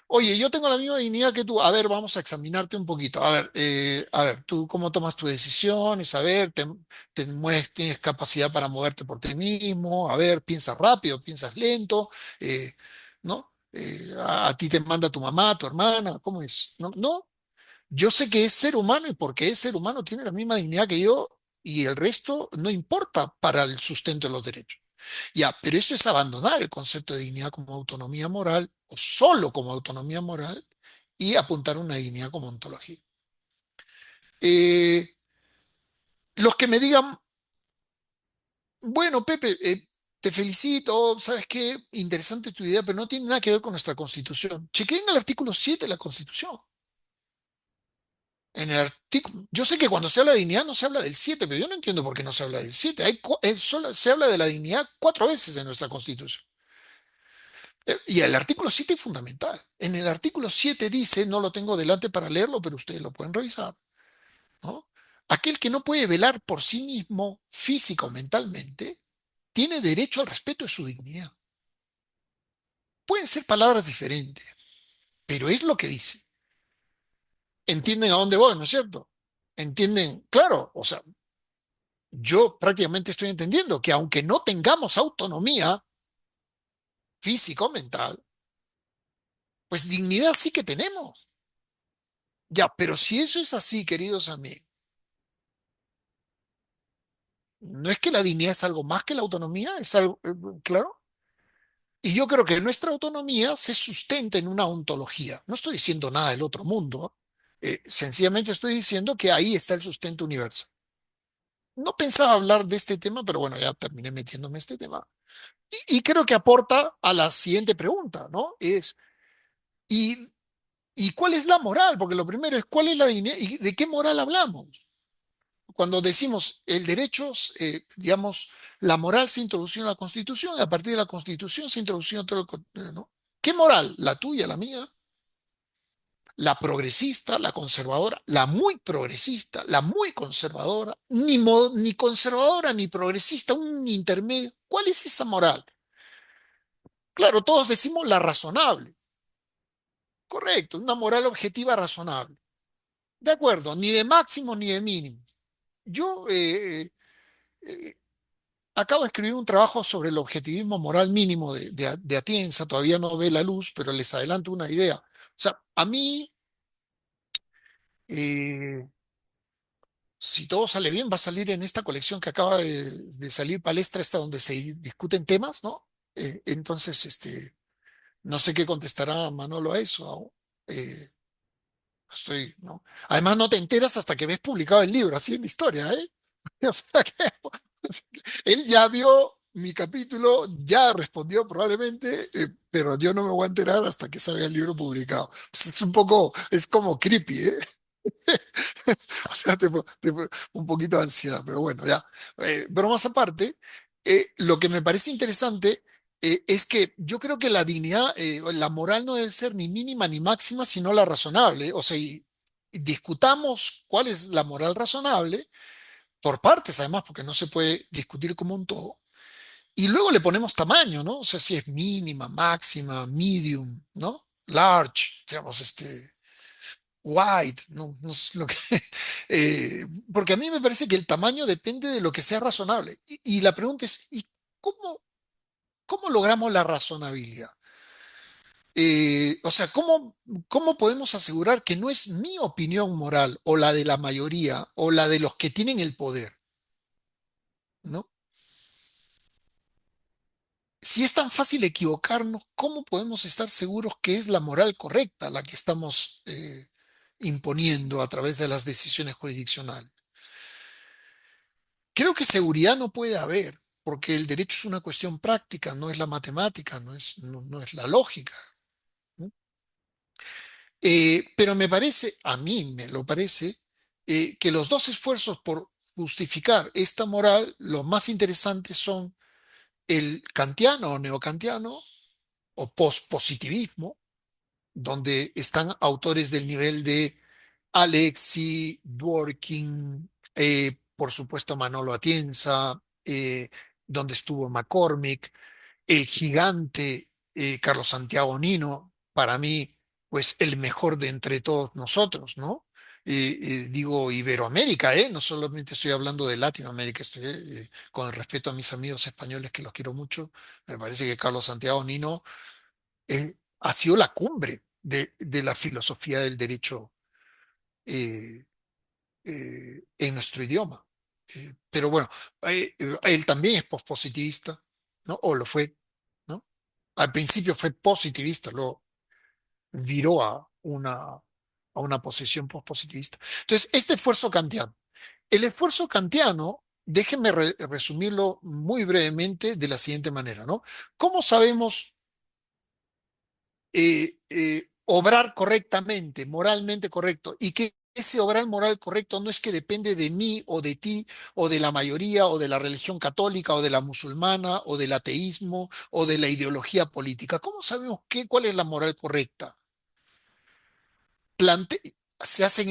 oye, yo tengo la misma dignidad que tú. A ver, vamos a examinarte un poquito. A ver, tú cómo tomas tus decisiones. A ver, tienes capacidad para moverte por ti mismo. A ver, piensas rápido, piensas lento, ¿no? A ti te manda tu mamá, tu hermana. ¿Cómo es? No, no. Yo sé que es ser humano y porque es ser humano tiene la misma dignidad que yo y el resto no importa para el sustento de los derechos. Ya, pero eso es abandonar el concepto de dignidad como autonomía moral o solo como autonomía moral y apuntar a una dignidad como ontología. Eh, los que me digan, bueno, Pepe, te felicito, ¿sabes qué? Interesante tu idea, pero no tiene nada que ver con nuestra Constitución. Chequeen el artículo 7 de la Constitución. En el artículo, yo sé que cuando se habla de dignidad no se habla del 7, pero yo no entiendo por qué no se habla del 7. Se habla de la dignidad 4 veces en nuestra Constitución. Y el artículo 7 es fundamental. En el artículo 7 dice, no lo tengo delante para leerlo, pero ustedes lo pueden revisar, ¿no? Aquel que no puede velar por sí mismo física o mentalmente, tiene derecho al respeto de su dignidad. Pueden ser palabras diferentes, pero es lo que dice. ¿Entienden a dónde voy, no es cierto? ¿Entienden? Claro, o sea, yo prácticamente estoy entendiendo que aunque no tengamos autonomía física o mental, pues dignidad sí que tenemos. Ya, pero si eso es así, queridos amigos, no es que la dignidad es algo más que la autonomía, es algo, claro. Y yo creo que nuestra autonomía se sustenta en una ontología. No estoy diciendo nada del otro mundo, sencillamente estoy diciendo que ahí está el sustento universal. No pensaba hablar de este tema, pero bueno, ya terminé metiéndome en este tema. Y creo que aporta a la siguiente pregunta, ¿no? ¿y, ¿y cuál es la moral? Porque lo primero es, ¿cuál es la dignidad? ¿Y de qué moral hablamos? Cuando decimos el derecho, digamos, la moral se introdució en la Constitución y a partir de la Constitución se introdució en todo ¿no? ¿Qué moral? ¿La tuya, la mía? ¿La progresista, la conservadora, la muy progresista, la muy conservadora, ni conservadora ni progresista, un intermedio? ¿Cuál es esa moral? Claro, todos decimos la razonable. Correcto, una moral objetiva razonable. De acuerdo, ni de máximo ni de mínimo. Yo eh, acabo de escribir un trabajo sobre el objetivismo moral mínimo de Atienza, todavía no ve la luz, pero les adelanto una idea. O sea, a mí, eh, si todo sale bien, va a salir en esta colección que acaba de salir palestra, esta donde se discuten temas, ¿no? Entonces, no sé qué contestará Manolo a eso. ¿No? ¿No? Además, no te enteras hasta que ves publicado el libro, así en la historia, ¿eh? O sea que él ya vio mi capítulo, ya respondió probablemente, pero yo no me voy a enterar hasta que salga el libro publicado. Es un poco, es como creepy, ¿eh? O sea, un poquito de ansiedad, pero bueno, ya. Bromas aparte, lo que me parece interesante. Es que yo creo que la dignidad, la moral no debe ser ni mínima ni máxima, sino la razonable. O sea, y discutamos cuál es la moral razonable, por partes además, porque no se puede discutir como un todo. Y luego le ponemos tamaño, ¿no? O sea, si es mínima, máxima, medium, ¿no? Large, digamos, wide, no, no es lo que... porque a mí me parece que el tamaño depende de lo que sea razonable. Y la pregunta es, ¿y cómo logramos la razonabilidad? O sea, ¿cómo podemos asegurar que no es mi opinión moral o la de la mayoría o la de los que tienen el poder, ¿no? Si es tan fácil equivocarnos, ¿cómo podemos estar seguros que es la moral correcta la que estamos imponiendo a través de las decisiones jurisdiccionales? Creo que seguridad no puede haber, porque el derecho es una cuestión práctica, no es la matemática, no es la lógica, ¿no? Pero me parece, a mí me lo parece, que los dos esfuerzos por justificar esta moral, los más interesantes son el kantiano o neocantiano o pospositivismo, donde están autores del nivel de Alexi, Dworkin, por supuesto Manolo Atienza, donde estuvo McCormick, el gigante Carlos Santiago Nino, para mí, pues el mejor de entre todos nosotros, ¿no? Digo Iberoamérica, ¿eh? No solamente estoy hablando de Latinoamérica, estoy con el respeto a mis amigos españoles que los quiero mucho, me parece que Carlos Santiago Nino ha sido la cumbre de la filosofía del derecho eh, en nuestro idioma. Pero bueno, él también es pospositivista, ¿no? O lo fue, ¿no? Al principio fue positivista, luego viró a una posición pospositivista. Entonces, este esfuerzo kantiano. El esfuerzo kantiano, déjenme resumirlo muy brevemente de la siguiente manera, ¿no? ¿Cómo sabemos obrar correctamente, moralmente correcto, y que ese obrar moral correcto no es que depende de mí o de ti o de la mayoría o de la religión católica o de la musulmana o del ateísmo o de la ideología política? ¿Cómo sabemos cuál es la moral correcta? Plante, se hacen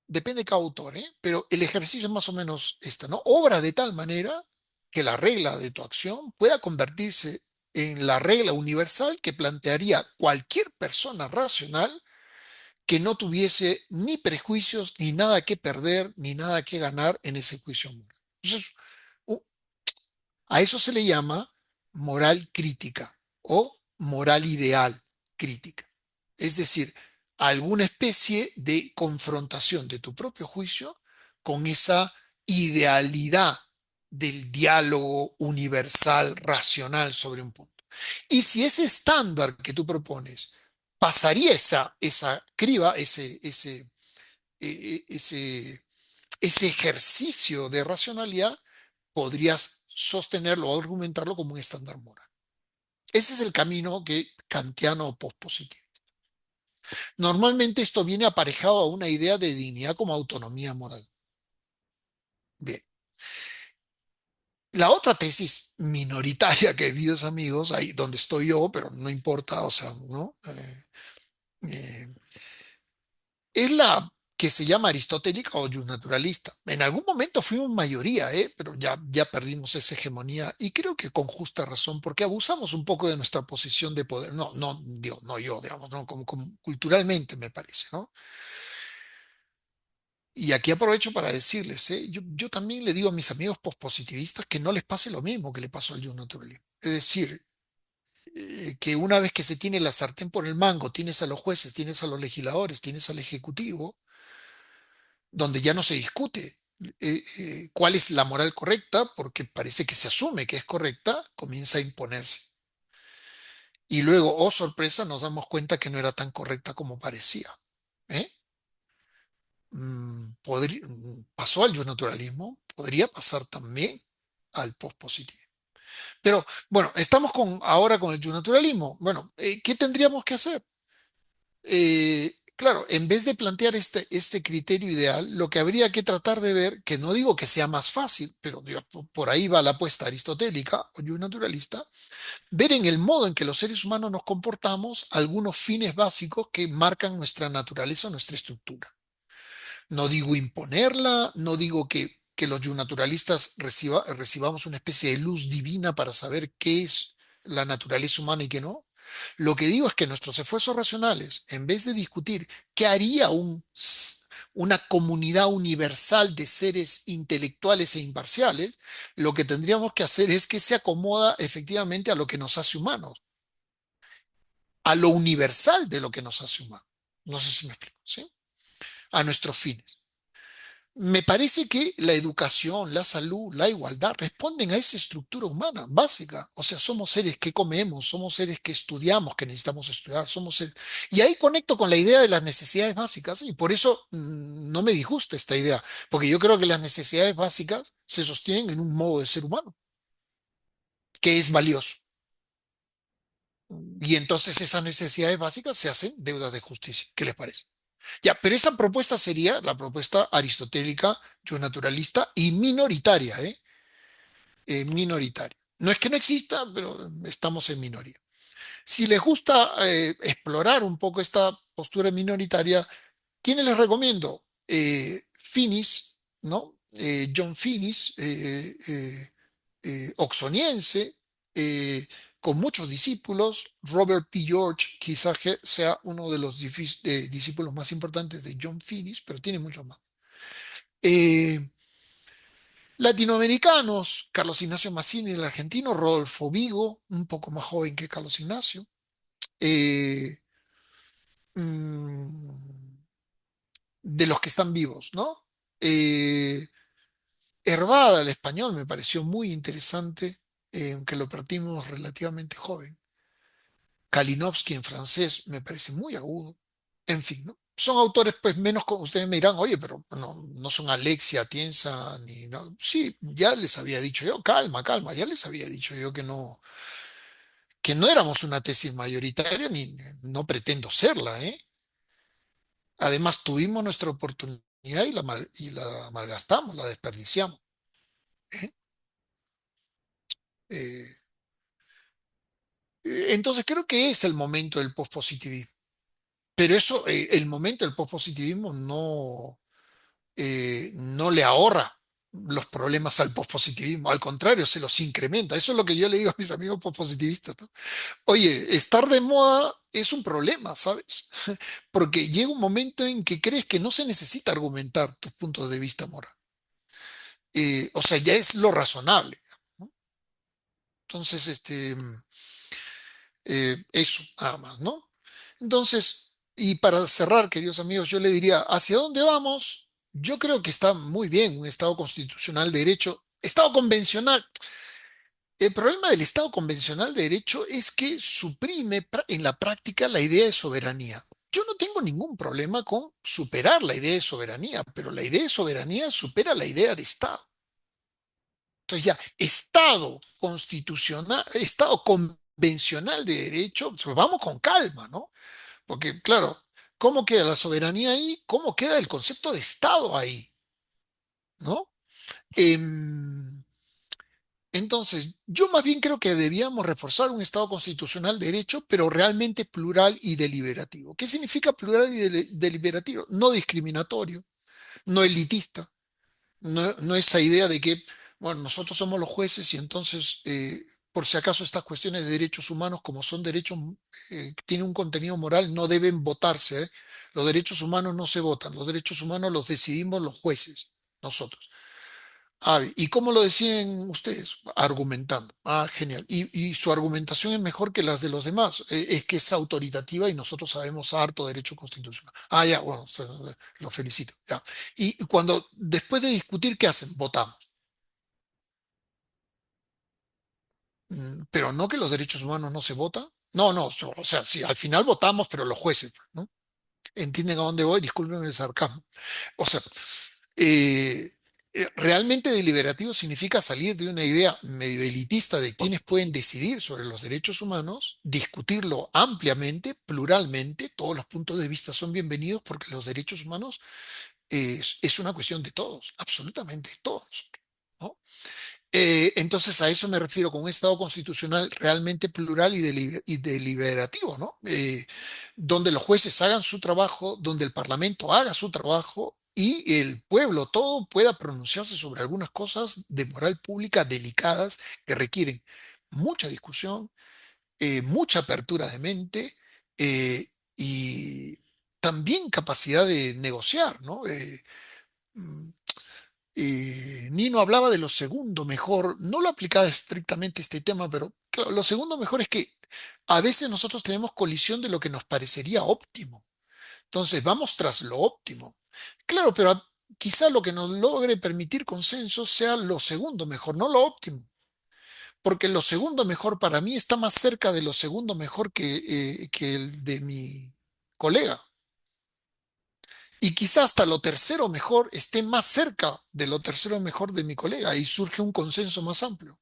depende de cada autor, ¿eh? Pero el ejercicio es más o menos esto, ¿no? Obra de tal manera que la regla de tu acción pueda convertirse en la regla universal que plantearía cualquier persona racional que no tuviese ni prejuicios, ni nada que perder, ni nada que ganar en ese juicio moral. Entonces, u- a eso se le llama moral crítica o moral ideal crítica. Es decir, alguna especie de confrontación de tu propio juicio con esa idealidad del diálogo universal, racional sobre un punto. Y si ese estándar que tú propones pasaría esa criba, ese ejercicio de racionalidad, podrías sostenerlo o argumentarlo como un estándar moral. Ese es el camino que kantiano o pospositivo. Normalmente esto viene aparejado a una idea de dignidad como autonomía moral. Bien. La otra tesis minoritaria, queridos amigos, ahí donde estoy yo, pero no importa, o sea, ¿no? Eh, es la que se llama aristotélica o naturalista. En algún momento fuimos mayoría, pero ya perdimos esa hegemonía y creo que con justa razón, porque abusamos un poco de nuestra posición de poder. No, no, digo, no yo, digamos, ¿no? Como culturalmente me parece, ¿no? Y aquí aprovecho para decirles, yo también le digo a mis amigos pospositivistas que no les pase lo mismo que le pasó al naturalismo. Es decir, que una vez que se tiene la sartén por el mango, tienes a los jueces, tienes a los legisladores, tienes al ejecutivo, donde ya no se discute cuál es la moral correcta, porque parece que se asume que es correcta, comienza a imponerse. Y luego, oh sorpresa, nos damos cuenta que no era tan correcta como parecía. ¿Eh? Pasó al naturalismo, podría pasar también al postpositivismo. Pero bueno, estamos ahora con el naturalismo. Bueno, ¿qué tendríamos que hacer? Claro, en vez de plantear este criterio ideal, lo que habría que tratar de ver, que no digo que sea más fácil, pero digo, por ahí va la apuesta aristotélica o naturalista, ver en el modo en que los seres humanos nos comportamos algunos fines básicos que marcan nuestra naturaleza o nuestra estructura. No digo imponerla, no digo que los naturalistas recibamos una especie de luz divina para saber qué es la naturaleza humana y qué no. Lo que digo es que nuestros esfuerzos racionales, en vez de discutir qué haría una comunidad universal de seres intelectuales e imparciales, lo que tendríamos que hacer es que se acomoda efectivamente a lo que nos hace humanos, a lo universal de lo que nos hace humanos. No sé si me explico, ¿sí? A nuestros fines. Me parece que la educación, la salud, la igualdad responden a esa estructura humana básica. O sea, somos seres que comemos, somos seres que estudiamos, que necesitamos estudiar, somos seres... Y ahí conecto con la idea de las necesidades básicas y por eso no me disgusta esta idea, porque yo creo que las necesidades básicas se sostienen en un modo de ser humano, que es valioso. Y entonces esas necesidades básicas se hacen deudas de justicia. ¿Qué les parece? Ya, pero esa propuesta sería la propuesta aristotélica, naturalista y minoritaria, ¿eh? Minoritaria. No es que no exista, pero estamos en minoría. Si les gusta explorar un poco esta postura minoritaria, ¿quiénes les recomiendo? Finis, ¿no? John Finis, oxoniense, eh, con muchos discípulos. Robert P. George quizás que sea uno de los discípulos más importantes de John Finis, pero tiene muchos más. Eh, Latinoamericanos, Carlos Ignacio Massini, el argentino, Rodolfo Vigo, un poco más joven que Carlos Ignacio. eh, mm, de los que están vivos, ¿no? Eh, Hervada, el español, me pareció muy interesante, aunque lo partimos relativamente joven. Kalinowski en francés me parece muy agudo. En fin, ¿no? Son autores, pues, menos como ustedes me dirán, oye, pero no son Alexia, Tienza, ni no. Sí, ya les había dicho yo, calma, calma, ya les había dicho yo que no éramos una tesis mayoritaria, ni no pretendo serla, ¿eh? Además, tuvimos nuestra oportunidad y la malgastamos, la desperdiciamos, ¿eh? Eh, entonces, creo que es el momento del pospositivismo. Pero eso, el momento del pospositivismo no le ahorra los problemas al pospositivismo, al contrario, se los incrementa. Eso es lo que yo le digo a mis amigos pospositivistas, ¿no? Oye, estar de moda es un problema, ¿sabes? Porque llega un momento en que crees que no se necesita argumentar tus puntos de vista moral. O sea, ya es lo razonable, ¿no? Entonces, eso, nada más, ¿no? Entonces, y para cerrar, queridos amigos, yo le diría, ¿hacia dónde vamos? Yo creo que está muy bien un Estado constitucional de derecho. Estado convencional. El problema del Estado convencional de derecho es que suprime en la práctica la idea de soberanía. Yo no tengo ningún problema con superar la idea de soberanía, pero la idea de soberanía supera la idea de Estado. Entonces ya, Estado constitucional, Estado convencional de derecho, pues vamos con calma, ¿no? Porque, claro, ¿cómo queda la soberanía ahí? ¿Cómo queda el concepto de Estado ahí? ¿No? Em, entonces, yo más bien creo que debíamos reforzar un Estado constitucional de derecho, pero realmente plural y deliberativo. ¿Qué significa plural y deliberativo? No discriminatorio, no elitista, no esa idea de que, bueno, nosotros somos los jueces y entonces, por si acaso, estas cuestiones de derechos humanos, como son derechos que tienen un contenido moral, no deben votarse, ¿eh? Los derechos humanos no se votan, los derechos humanos los decidimos los jueces, nosotros. Ah, ¿y cómo lo deciden ustedes? Argumentando. Ah, genial. Y su argumentación es mejor que las de los demás. Es que es autoritativa y nosotros sabemos harto derecho constitucional. Ah, ya, bueno, lo felicito. Ya. Y cuando, después de discutir, ¿qué hacen? Votamos. Pero no que los derechos humanos no se votan. No, no, o sea, sí, al final votamos, pero los jueces, ¿no? ¿Entienden a dónde voy? Disculpen el sarcasmo. O sea, eh, realmente deliberativo significa salir de una idea medio elitista de quienes pueden decidir sobre los derechos humanos, discutirlo ampliamente, pluralmente, todos los puntos de vista son bienvenidos porque los derechos humanos es una cuestión de todos, absolutamente todos, ¿no? Entonces a eso me refiero con un Estado constitucional realmente plural y deliberativo, ¿no? Donde los jueces hagan su trabajo, donde el Parlamento haga su trabajo y el pueblo todo pueda pronunciarse sobre algunas cosas de moral pública delicadas que requieren mucha discusión, mucha apertura de mente y también capacidad de negociar, ¿no? Mm, Nino hablaba de lo segundo mejor, no lo aplicaba estrictamente a este tema, pero claro, lo segundo mejor es que a veces nosotros tenemos colisión de lo que nos parecería óptimo. Entonces vamos tras lo óptimo. Claro, pero quizá lo que nos logre permitir consenso sea lo segundo mejor, no lo óptimo. Porque lo segundo mejor para mí está más cerca de lo segundo mejor que el de mi colega. Y quizá hasta lo tercero mejor esté más cerca de lo tercero mejor de mi colega y surge un consenso más amplio.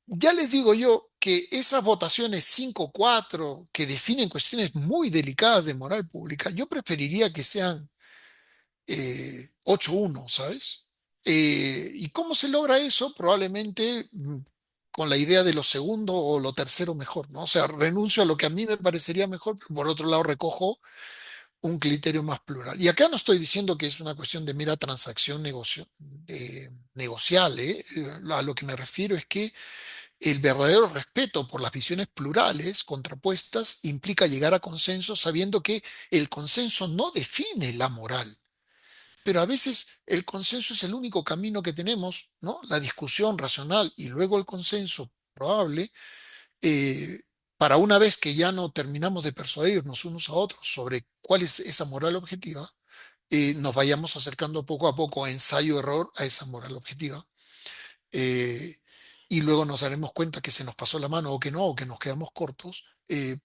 Ya les digo yo que esas votaciones 5-4 que definen cuestiones muy delicadas de moral pública, yo preferiría que sean 8-1, ¿sabes? ¿Y cómo se logra eso? Probablemente con la idea de lo segundo o lo tercero mejor, ¿no? O sea, renuncio a lo que a mí me parecería mejor, pero por otro lado recojo un criterio más plural. Y acá no estoy diciendo que es una cuestión de mera transacción negocial, ¿eh? A lo que me refiero es que el verdadero respeto por las visiones plurales, contrapuestas, implica llegar a consenso sabiendo que el consenso no define la moral. Pero a veces el consenso es el único camino que tenemos, ¿no? La discusión racional y luego el consenso probable eh, para una vez que ya no terminamos de persuadirnos unos a otros sobre cuál es esa moral objetiva, nos vayamos acercando poco a poco, ensayo-error, a esa moral objetiva. eh, y luego nos daremos cuenta que se nos pasó la mano o que nos quedamos cortos,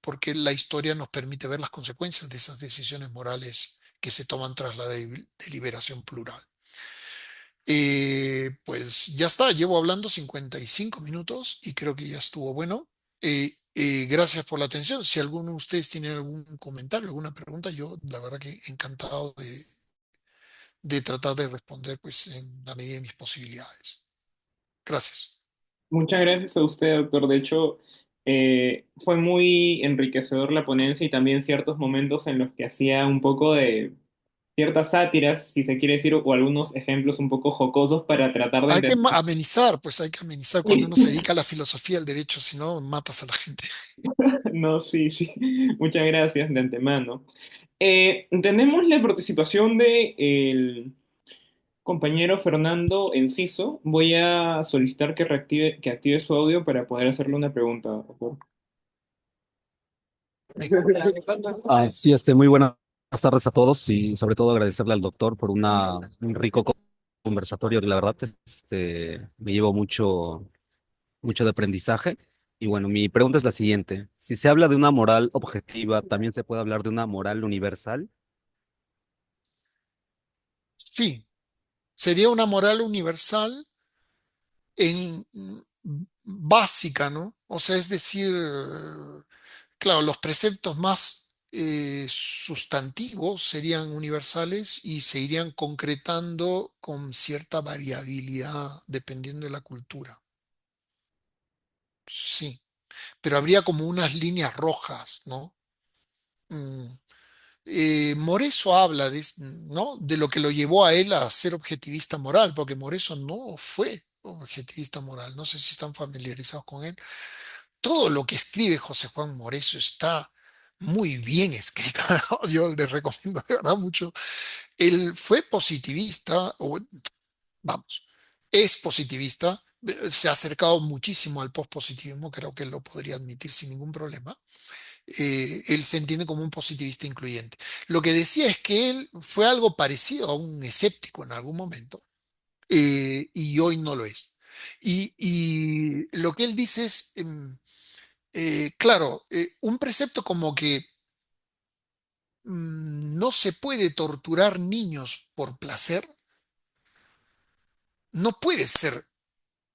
porque la historia nos permite ver las consecuencias de esas decisiones morales que se toman tras la deliberación plural. Pues ya está, llevo hablando 55 minutos y creo que ya estuvo bueno. Gracias por la atención. Si alguno de ustedes tiene algún comentario, alguna pregunta, yo la verdad que encantado de tratar de responder pues en la medida de mis posibilidades. Gracias. Muchas gracias a usted, doctor. De hecho, fue muy enriquecedor la ponencia y también ciertos momentos en los que hacía un poco de ciertas sátiras, si se quiere decir, o algunos ejemplos un poco jocosos para tratar de Hay que entender. amenizar, pues hay que amenizar cuando uno se dedica a la filosofía del derecho, si no matas a la gente. No, sí, sí. Muchas gracias de antemano. Tenemos la participación de el compañero Fernando Enciso. Voy a solicitar que active su audio para poder hacerle una pregunta, doctor. Venga. Sí, muy buenas tardes a todos y sobre todo agradecerle al doctor por un rico conversatorio. La verdad, me llevo mucho de aprendizaje. Y bueno, mi pregunta es la siguiente. Si se habla de una moral objetiva, ¿también se puede hablar de una moral universal? Sí, sería una moral universal en básica, ¿no? O sea, es decir, claro, los preceptos más sustantivos serían universales y se irían concretando con cierta variabilidad dependiendo de la cultura. Sí, pero habría como unas líneas rojas, ¿no? Mm, Moreso habla ¿no? de lo que lo llevó a él a ser objetivista moral, porque Moreso no fue objetivista moral. No sé si están familiarizados con él. Todo lo que escribe José Juan Moreso está muy bien escrito. Yo le recomiendo de verdad mucho. Él fue positivista, o vamos, es positivista. Se ha acercado muchísimo al pospositivismo, creo que él lo podría admitir sin ningún problema. Él se entiende como un positivista incluyente. Lo que decía es que él fue algo parecido a un escéptico en algún momento, y hoy no lo es. Y lo que él dice es, claro, un precepto como que no se puede torturar niños por placer, no puede ser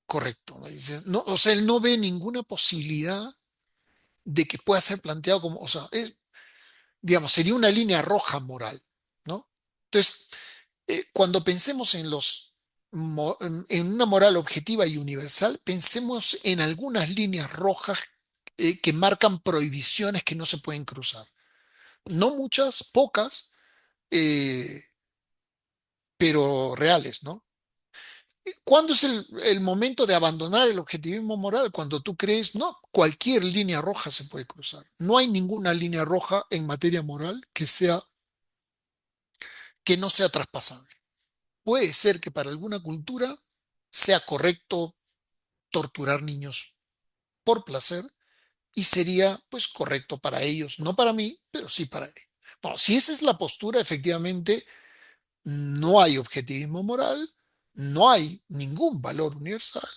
correcto, ¿no? No, o sea, él no ve ninguna posibilidad de que pueda ser planteado como, o sea, digamos, sería una línea roja moral, ¿no? Entonces, cuando pensemos en en una moral objetiva y universal, pensemos en algunas líneas rojas que marcan prohibiciones que no se pueden cruzar. No muchas, pocas, eh, pero reales, ¿no? ¿Cuándo es el momento de abandonar el objetivismo moral? Cuando tú crees, no, cualquier línea roja se puede cruzar. No hay ninguna línea roja en materia moral que no sea traspasable. Puede ser que para alguna cultura sea correcto torturar niños por placer y sería pues correcto para ellos, no para mí, pero sí para ellos. Bueno, si esa es la postura, efectivamente no hay objetivismo moral, no hay ningún valor universal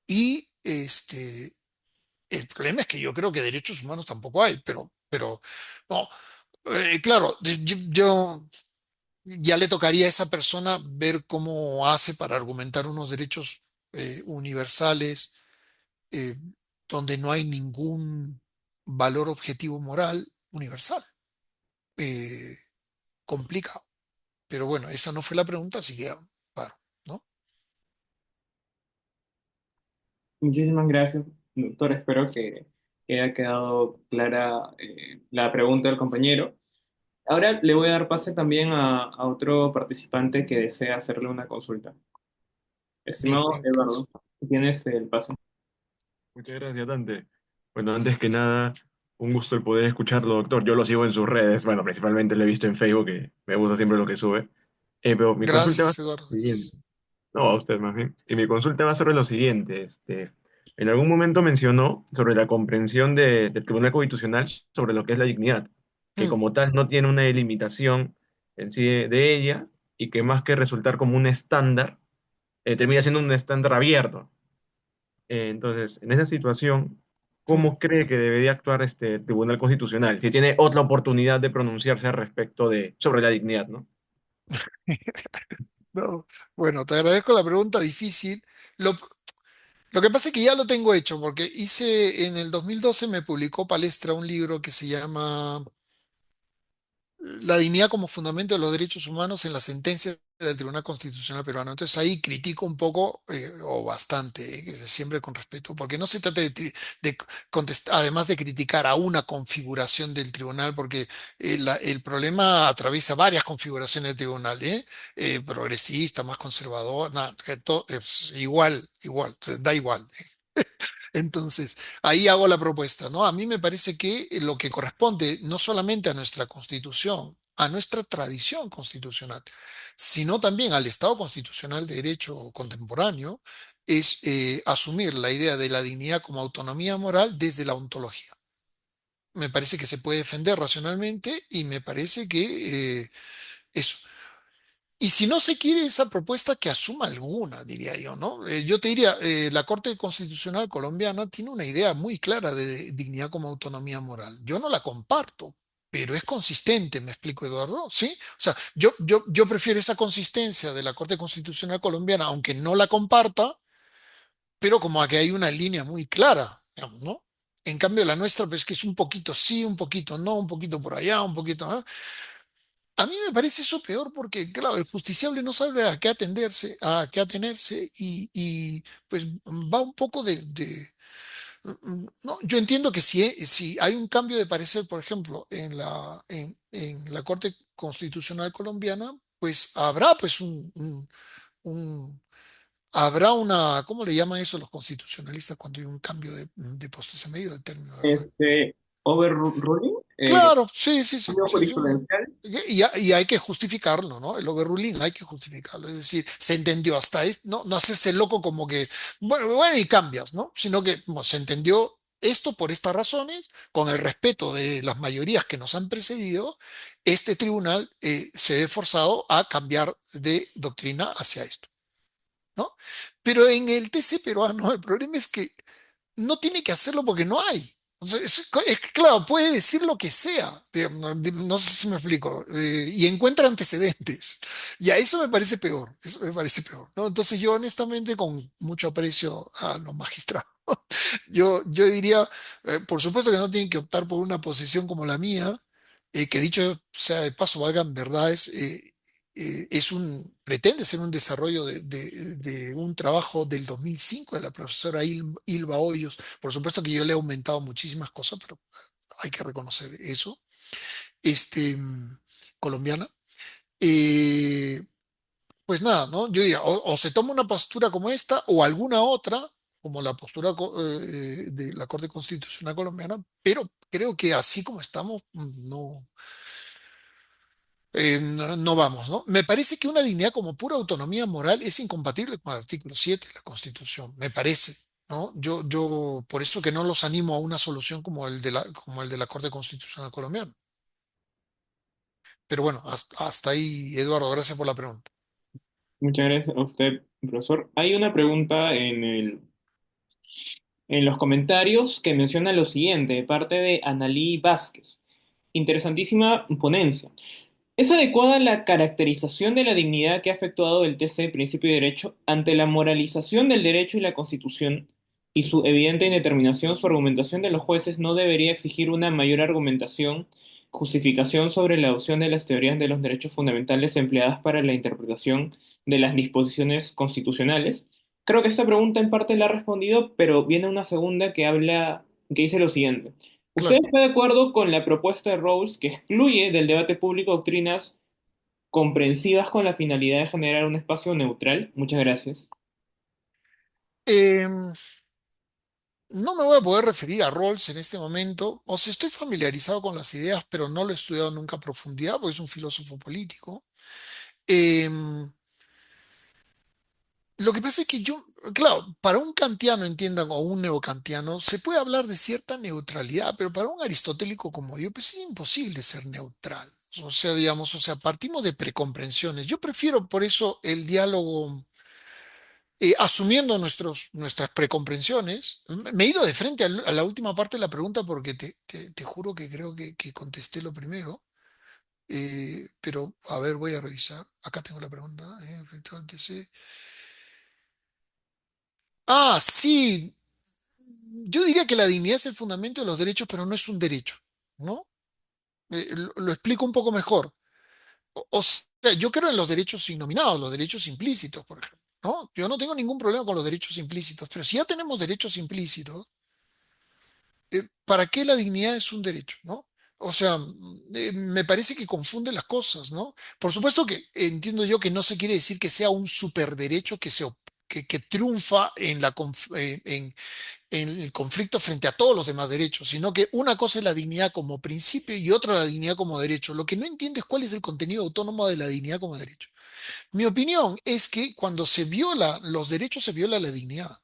y el problema es que yo creo que derechos humanos tampoco hay, pero no, claro, yo ya le tocaría a esa persona ver cómo hace para argumentar unos derechos universales eh, donde no hay ningún valor objetivo moral universal. Eh, Complicado. Pero bueno, esa no fue la pregunta, así que claro, ¿no? Muchísimas gracias, doctor. Espero que haya quedado clara la pregunta del compañero. Ahora le voy a dar pase también a otro participante que desea hacerle una consulta. Bien, Estimado bien, Eduardo, Carlos. tienes el paso. Muchas gracias, Dante. Bueno, antes que nada, un gusto el poder escucharlo, doctor. Yo lo sigo en sus redes, bueno, principalmente lo he visto en Facebook, que me gusta siempre lo que sube. Pero mi consulta va a Gracias, ser Eduardo. lo siguiente. Gracias. No, a usted más bien. Y mi consulta va a ser lo siguiente. En algún momento mencionó sobre la comprensión del Tribunal Constitucional sobre lo que es la dignidad, que Mm, como tal no tiene una delimitación en sí de ella y que más que resultar como un estándar, termina siendo un estándar abierto. Entonces, en esa situación, mm. ¿cómo cree que debería actuar este Tribunal Constitucional? Si tiene otra oportunidad de pronunciarse al respecto sobre la dignidad, ¿no? No, bueno, te agradezco la pregunta difícil. Lo, lo que pasa es que ya lo tengo hecho, porque hice en el 2012 me publicó Palestra un libro que se llama La dignidad como fundamento de los derechos humanos en la sentencia del Tribunal Constitucional Peruano. Entonces ahí critico un poco, o bastante, siempre con respeto, porque no se trata de contestar, además de criticar a una configuración del tribunal, porque el problema atraviesa varias configuraciones del tribunal, ¿eh? Progresista, más conservador, nada, que es igual, igual, da igual. Entonces, ahí hago la propuesta, ¿no? A mí me parece que lo que corresponde no solamente a nuestra Constitución, a nuestra tradición constitucional, sino también al Estado constitucional de derecho contemporáneo, es asumir la idea de la dignidad como autonomía moral desde la ontología. Me parece que se puede defender racionalmente y me parece que eso. Y si no se quiere esa propuesta, que asuma alguna, diría yo, ¿no? Yo te diría, la Corte Constitucional colombiana tiene una idea muy clara de dignidad como autonomía moral. Yo no la comparto, pero es consistente, ¿me explico, Eduardo? ¿Sí? O sea, yo prefiero esa consistencia de la Corte Constitucional colombiana, aunque no la comparta, pero como a que hay una línea muy clara, digamos, ¿no? En cambio, la nuestra, pues que es un poquito sí, un poquito no, un poquito por allá, un poquito, ¿no? A mí me parece eso peor porque, claro, el justiciable no sabe a qué atenderse, a qué atenerse pues va un poco no, yo entiendo que si hay un cambio de parecer, por ejemplo, en la Corte Constitucional colombiana, pues habrá pues habrá una, ¿cómo le llaman eso los constitucionalistas cuando hay un cambio de postura? Se me ha ido el término, ¿verdad? Overruling, Claro, sí, sí, sí, cambio sí, sí. jurisprudencial. Y hay que justificarlo, ¿no? El overruling hay que justificarlo. Es decir, se entendió hasta esto, no, no hacerse loco como que, bueno, y cambias, ¿no? Sino que bueno, se entendió esto por estas razones, con el respeto de las mayorías que nos han precedido, este tribunal se ve forzado a cambiar de doctrina hacia esto, ¿no? Pero en el TC peruano el problema es que no tiene que hacerlo porque no hay. Entonces, claro, puede decir lo que sea, digamos, no sé si me explico, y encuentra antecedentes. Y a eso me parece peor, eso me parece peor, ¿no? Entonces yo honestamente, con mucho aprecio a los magistrados, yo diría, por supuesto que no tienen que optar por una posición como la mía, que dicho sea de paso, valgan verdades, pretende ser un desarrollo de un trabajo del 2005 de la profesora Ilva Hoyos. Por supuesto que yo le he aumentado muchísimas cosas, pero hay que reconocer eso, este, colombiana. Eh, pues nada, ¿no? Yo diría, o se toma una postura como esta o alguna otra, como la postura de la Corte Constitucional colombiana, pero creo que así como estamos, no, no vamos, ¿no? Me parece que una dignidad como pura autonomía moral es incompatible con el artículo 7 de la Constitución, me parece, ¿no? Yo por eso que no los animo a una solución como el de la Corte Constitucional colombiana. Pero bueno, hasta ahí, Eduardo, gracias por la pregunta. Muchas gracias a usted, profesor. Hay una pregunta en los comentarios que menciona lo siguiente, de parte de Analí Vázquez. Interesantísima ponencia. ¿Es adecuada la caracterización de la dignidad que ha efectuado el TC Principio de Derecho ante la moralización del derecho y la Constitución y su evidente indeterminación? Su argumentación de los jueces no debería exigir una mayor argumentación, justificación sobre la adopción de las teorías de los derechos fundamentales empleadas para la interpretación de las disposiciones constitucionales. Creo que esta pregunta en parte la ha respondido, pero viene una segunda que dice lo siguiente. ¿Usted Claro. está de acuerdo con la propuesta de Rawls que excluye del debate público doctrinas comprensivas con la finalidad de generar un espacio neutral? Muchas gracias. Em, no me voy a poder referir a Rawls en este momento, o sea, estoy familiarizado con las ideas, pero no lo he estudiado nunca a profundidad, porque es un filósofo político. Em, lo que pasa es que yo, claro, para un kantiano, entiendan, o un neocantiano, se puede hablar de cierta neutralidad, pero para un aristotélico como yo, pues es imposible ser neutral. O sea, digamos, o sea, partimos de precomprensiones. Yo prefiero por eso el diálogo, asumiendo nuestras precomprensiones. Me he ido de frente a la última parte de la pregunta porque te juro que creo que contesté lo primero. Pero, a ver, voy a revisar. Acá tengo la pregunta. Efectivamente, sí. Ah, sí. Yo diría que la dignidad es el fundamento de los derechos, pero no es un derecho, ¿no? Lo explico un poco mejor. O sea, yo creo en los derechos innominados, los derechos implícitos, por ejemplo, ¿no? Yo no tengo ningún problema con los derechos implícitos, pero si ya tenemos derechos implícitos, ¿para qué la dignidad es un derecho, ¿no? O sea, me parece que confunde las cosas, ¿no? Por supuesto que entiendo yo que no se quiere decir que sea un superderecho que triunfa en el conflicto frente a todos los demás derechos, sino que una cosa es la dignidad como principio y otra la dignidad como derecho. Lo que no entiendo es cuál es el contenido autónomo de la dignidad como derecho. Mi opinión es que cuando se viola los derechos, se viola la dignidad.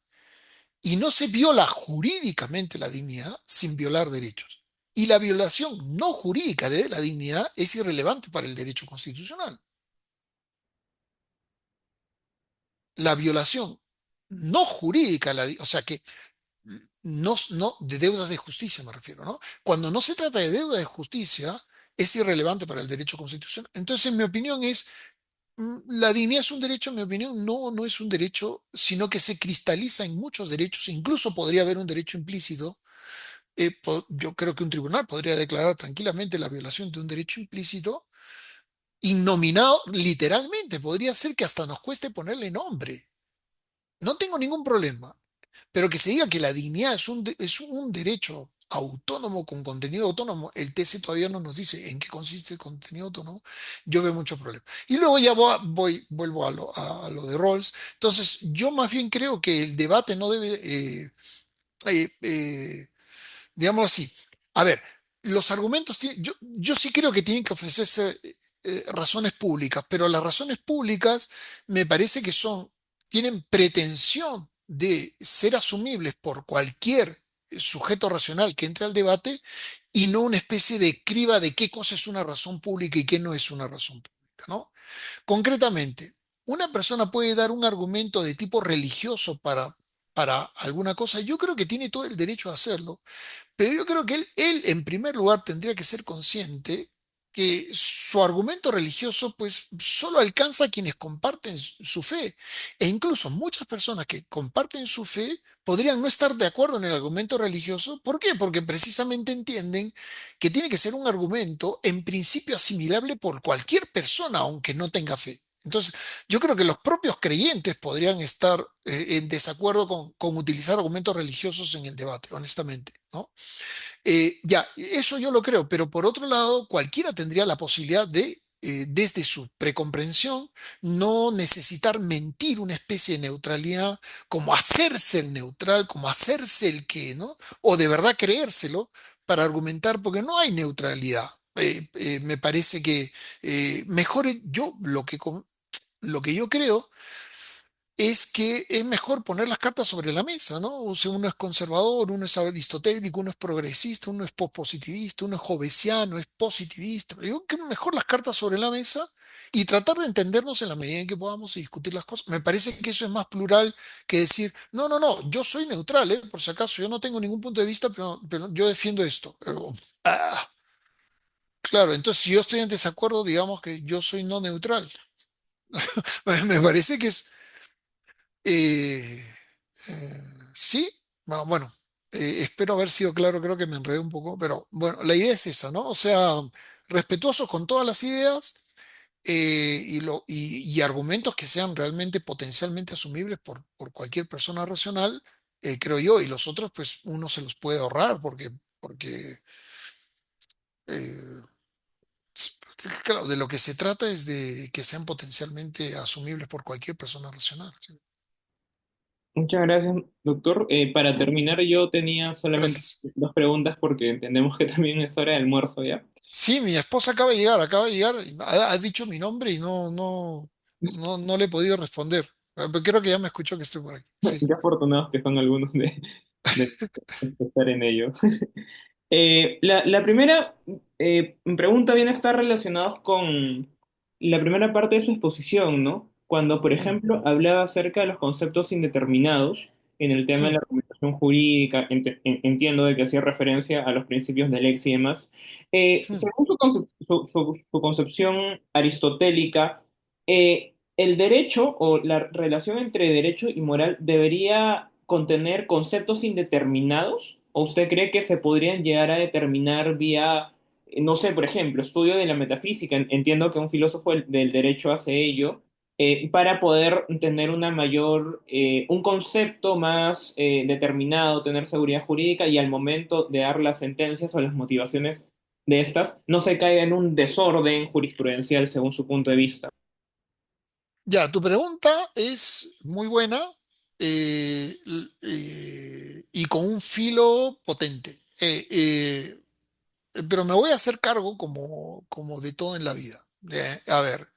Y no se viola jurídicamente la dignidad sin violar derechos. Y la violación no jurídica de la dignidad es irrelevante para el derecho constitucional. La violación no jurídica, o sea que no de deudas de justicia me refiero, ¿no? Cuando no se trata de deuda de justicia, es irrelevante para el derecho constitucional. Entonces, en mi opinión es, la dignidad es un derecho, en mi opinión, no es un derecho, sino que se cristaliza en muchos derechos, incluso podría haber un derecho implícito. Yo creo que un tribunal podría declarar tranquilamente la violación de un derecho implícito, innominado literalmente. Podría ser que hasta nos cueste ponerle nombre. No tengo ningún problema. Pero que se diga que la dignidad es un derecho autónomo con contenido autónomo, el TC todavía no nos dice en qué consiste el contenido autónomo, yo veo mucho problema. Y luego ya vuelvo a lo de Rawls. Entonces, yo más bien creo que el debate no debe, eh, eh, digámoslo así. A ver, los argumentos, yo sí creo que tienen que ofrecerse razones públicas, pero las razones públicas me parece que tienen pretensión de ser asumibles por cualquier sujeto racional que entre al debate y no una especie de criba de qué cosa es una razón pública y qué no es una razón pública, ¿no? Concretamente, una persona puede dar un argumento de tipo religioso para para alguna cosa, yo creo que tiene todo el derecho a hacerlo. Pero yo creo que él, en primer lugar, tendría que ser consciente que su argumento religioso, pues, solo alcanza a quienes comparten su fe. E incluso muchas personas que comparten su fe podrían no estar de acuerdo en el argumento religioso. ¿Por qué? Porque precisamente entienden que tiene que ser un argumento en principio asimilable por cualquier persona, aunque no tenga fe. Entonces, yo creo que los propios creyentes podrían estar en desacuerdo con utilizar argumentos religiosos en el debate, honestamente, ¿no? Ya, eso yo lo creo, pero por otro lado, cualquiera tendría la posibilidad de, desde su precomprensión, no necesitar mentir una especie de neutralidad, como hacerse el neutral, como hacerse el que, ¿no? O de verdad creérselo para argumentar, porque no hay neutralidad. Me parece que mejor yo lo que yo creo es que es mejor poner las cartas sobre la mesa, ¿no? O sea, uno es conservador, uno es aristotélico, uno es progresista, uno es pospositivista, uno es jovesiano, es positivista. Pero yo creo que mejor las cartas sobre la mesa y tratar de entendernos en la medida en que podamos y discutir las cosas. Me parece que eso es más plural que decir, no, no, no, yo soy neutral, ¿eh? Por si acaso, yo no tengo ningún punto de vista, pero yo defiendo esto. Claro, entonces si yo estoy en desacuerdo, digamos que yo soy no neutral. Me parece que es... eh, Eh, sí, bueno, espero haber sido claro, creo que me enredé un poco, pero bueno, la idea es esa, ¿no? O sea, respetuosos con todas las ideas y argumentos que sean realmente potencialmente asumibles por cualquier persona racional, creo yo, y los otros, pues uno se los puede ahorrar porque eh, claro, de lo que se trata es de que sean potencialmente asumibles por cualquier persona racional. ¿Sí? Muchas gracias, doctor. Para terminar, yo tenía solamente Gracias. dos preguntas porque entendemos que también es hora de almuerzo ya. Sí, mi esposa acaba de llegar, ha dicho mi nombre y no le he podido responder. Pero creo que ya me escuchó que estoy por aquí. Sí. Qué afortunados que son algunos de estar en ello. La primera pregunta viene a estar relacionados con la primera parte de su exposición, ¿no? Cuando, por Mm, ejemplo, hablaba acerca de los conceptos indeterminados en el tema de la mm, argumentación jurídica, entiendo de que hacía referencia a los principios de Lex y demás. mm. Según su concepción aristotélica, el derecho o la relación entre derecho y moral debería contener conceptos indeterminados, ¿o usted cree que se podrían llegar a determinar vía, no sé, por ejemplo, estudio de la metafísica? Entiendo que un filósofo del derecho hace ello, para poder tener una mayor, un concepto más determinado, tener seguridad jurídica y al momento de dar las sentencias o las motivaciones de estas, no se caiga en un desorden jurisprudencial según su punto de vista. Ya, tu pregunta es muy buena y con un filo potente. Pero me voy a hacer cargo como de todo en la vida. A ver,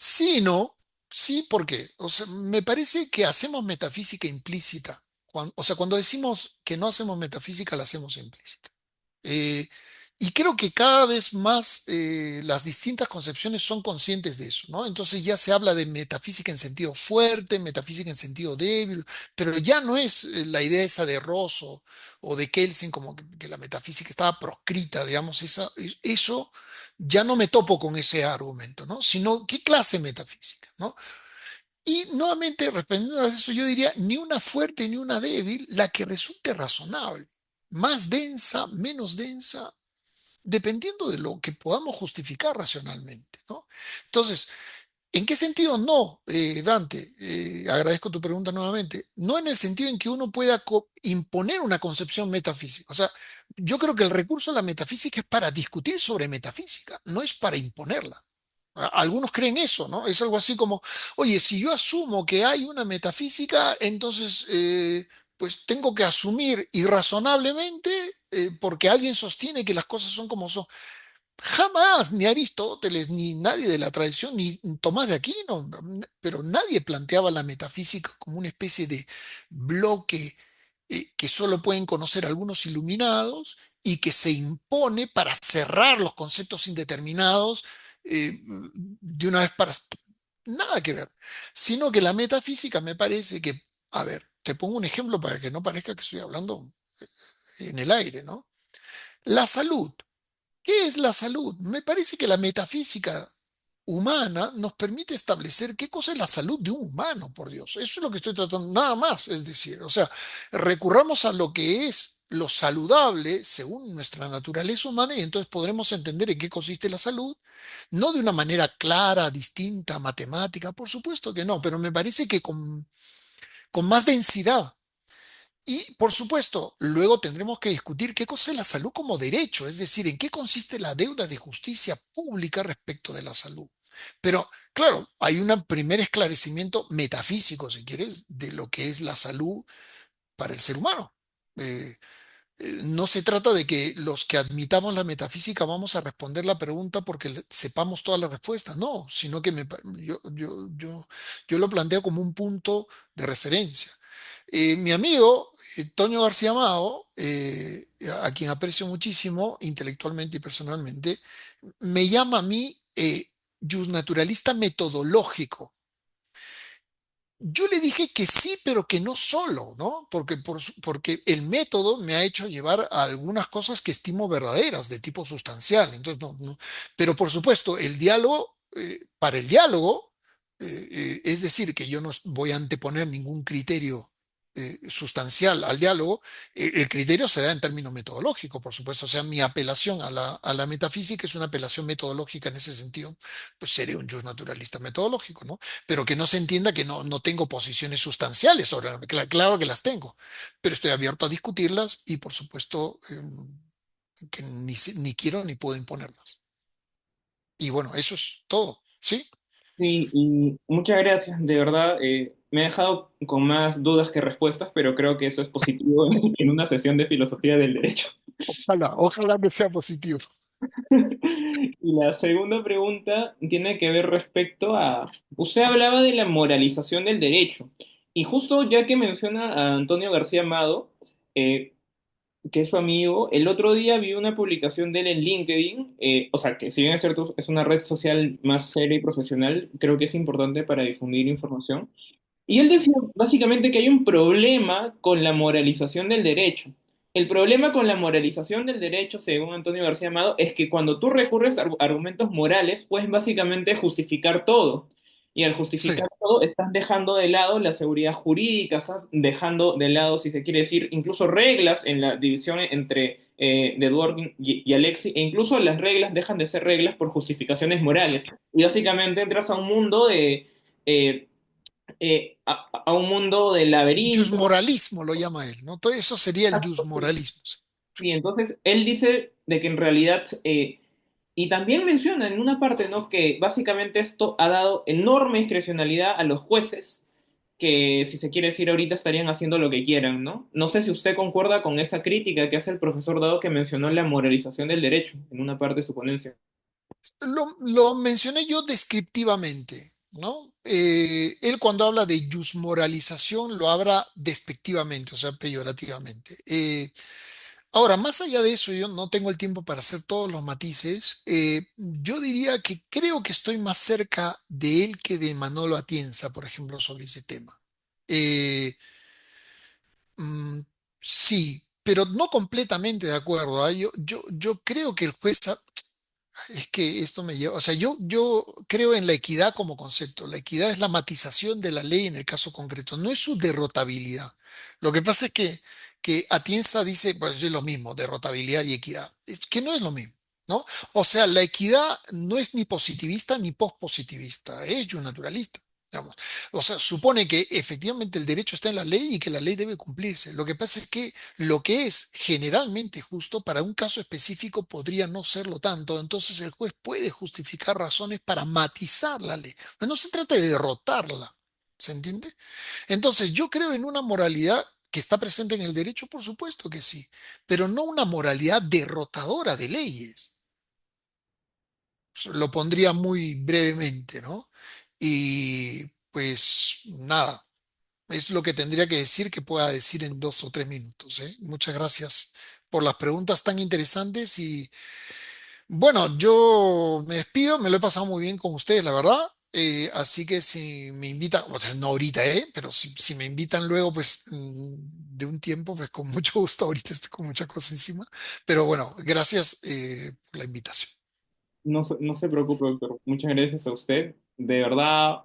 sí y no, sí, ¿por qué? O sea, me parece que hacemos metafísica implícita. O sea, cuando decimos que no hacemos metafísica, la hacemos implícita. Eh, y creo que cada vez más las distintas concepciones son conscientes de eso, ¿no? Entonces ya se habla de metafísica en sentido fuerte, metafísica en sentido débil, pero ya no es la idea esa de Ross o de Kelsen como que la metafísica estaba proscrita, digamos, eso ya no me topo con ese argumento, ¿no? Sino, ¿qué clase de metafísica, ¿no? Y nuevamente, respondiendo a eso, yo diría ni una fuerte ni una débil, la que resulte razonable, más densa, menos densa, dependiendo de lo que podamos justificar racionalmente, ¿no? Entonces, ¿en qué sentido no, Dante? Agradezco tu pregunta nuevamente. No en el sentido en que uno pueda imponer una concepción metafísica. O sea, yo creo que el recurso de la metafísica es para discutir sobre metafísica, no es para imponerla. Algunos creen eso, ¿no? Es algo así como, oye, si yo asumo que hay una metafísica, entonces, pues tengo que asumir irrazonablemente, porque alguien sostiene que las cosas son como son. Jamás, ni Aristóteles, ni nadie de la tradición, ni Tomás de Aquino, pero nadie planteaba la metafísica como una especie de bloque que solo pueden conocer algunos iluminados y que se impone para cerrar los conceptos indeterminados de una vez para... Nada que ver, sino que la metafísica me parece que, a ver, te pongo un ejemplo para que no parezca que estoy hablando en el aire, ¿no? La salud. ¿Qué es la salud? Me parece que la metafísica humana nos permite establecer qué cosa es la salud de un humano, por Dios. Eso es lo que estoy tratando, nada más, es decir, o sea, recurramos a lo que es lo saludable según nuestra naturaleza humana y entonces podremos entender en qué consiste la salud, no de una manera clara, distinta, matemática, por supuesto que no, pero me parece que con más densidad. Y, por supuesto, luego tendremos que discutir qué cosa es la salud como derecho, es decir, en qué consiste la deuda de justicia pública respecto de la salud. Pero, claro, hay un primer esclarecimiento metafísico, si quieres, de lo que es la salud para el ser humano. Eh, no se trata de que los que admitamos la metafísica vamos a responder la pregunta porque sepamos todas las respuestas, no, sino que yo lo planteo como un punto de referencia. Mi amigo Toño García Mao, a quien aprecio muchísimo intelectualmente y personalmente, me llama a mí justnaturalista metodológico. Yo le dije que sí, pero que no solo, ¿no? Porque el método me ha hecho llevar a algunas cosas que estimo verdaderas, de tipo sustancial. Entonces, pero por supuesto, el diálogo, para el diálogo, es decir, que yo no voy a anteponer ningún criterio sustancial al diálogo, el criterio se da en términos metodológicos, por supuesto. O sea, mi apelación a la metafísica es una apelación metodológica en ese sentido, pues seré un naturalista metodológico, ¿no? Pero que no se entienda que no tengo posiciones sustanciales sobre claro que las tengo, pero estoy abierto a discutirlas y por supuesto que ni quiero ni puedo imponerlas. Y bueno, eso es todo, ¿sí? Sí, y muchas gracias, de verdad. Me ha dejado con más dudas que respuestas, pero creo que eso es positivo en una sesión de filosofía del derecho. Ojalá que sea positivo. Y la segunda pregunta tiene que ver respecto a, usted hablaba de la moralización del derecho, y justo ya que menciona a Antonio García Amado, eh, que es su amigo, el otro día vi una publicación de él en LinkedIn, o sea, que si bien es cierto, es una red social más seria y profesional, creo que es importante para difundir información. Y él decía Sí, básicamente que hay un problema con la moralización del derecho. El problema con la moralización del derecho, según Antonio García Amado, es que cuando tú recurres a argumentos morales, puedes básicamente justificar todo. Y al sí. justificar todo, estás dejando de lado la seguridad jurídica, estás dejando de lado, si se quiere decir, incluso reglas en la división entre de Dworkin y Alexis, e incluso las reglas dejan de ser reglas por justificaciones morales. Y básicamente entras a un mundo eh, a un mundo de laberinto. Moralismo lo llama él, ¿no? Todo eso sería el moralismo. Y entonces él dice de que en realidad, y también menciona en una parte, ¿no? Que básicamente esto ha dado enorme discrecionalidad a los jueces, que si se quiere decir ahorita estarían haciendo lo que quieran, ¿no? No sé si usted concuerda con esa crítica que hace el profesor Dado que mencionó la moralización del derecho en una parte de su ponencia. Lo mencioné yo descriptivamente, ¿no? Él cuando habla de moralización lo habla despectivamente, o sea, peyorativamente. Ahora, más allá de eso, yo no tengo el tiempo para hacer todos los matices. Yo diría que creo que estoy más cerca de él que de Manolo Atienza, por ejemplo, sobre ese tema. Eh, mm, sí, pero no completamente de acuerdo. ¿Ah? Yo creo que el juez es que esto me lleva, o sea, yo creo en la equidad como concepto. La equidad es la matización de la ley en el caso concreto, no es su derrotabilidad. Lo que pasa es que Atienza dice, pues es lo mismo, derrotabilidad y equidad. Es que no es lo mismo, ¿no? O sea, la equidad no es ni positivista ni postpositivista, es naturalista. Digamos. O sea, supone que efectivamente el derecho está en la ley y que la ley debe cumplirse. Lo que pasa es que lo que es generalmente justo para un caso específico podría no serlo tanto. Entonces el juez puede justificar razones para matizar la ley. No se trata de derrotarla. ¿Se entiende? Entonces yo creo en una moralidad que está presente en el derecho, por supuesto que sí, pero no una moralidad derrotadora de leyes. Lo pondría muy brevemente, ¿no? Y pues nada. Es lo que tendría que decir que pueda decir en 2 o 3 minutos, ¿eh? Muchas gracias por las preguntas tan interesantes y bueno, yo me despido, me lo he pasado muy bien con ustedes, la verdad. Así que si me invitan, o sea, no ahorita, pero si me invitan luego, pues de un tiempo, pues con mucho gusto. Ahorita estoy con mucha cosa encima. Pero bueno, gracias por la invitación. No se preocupe, doctor. Muchas gracias a usted. De verdad,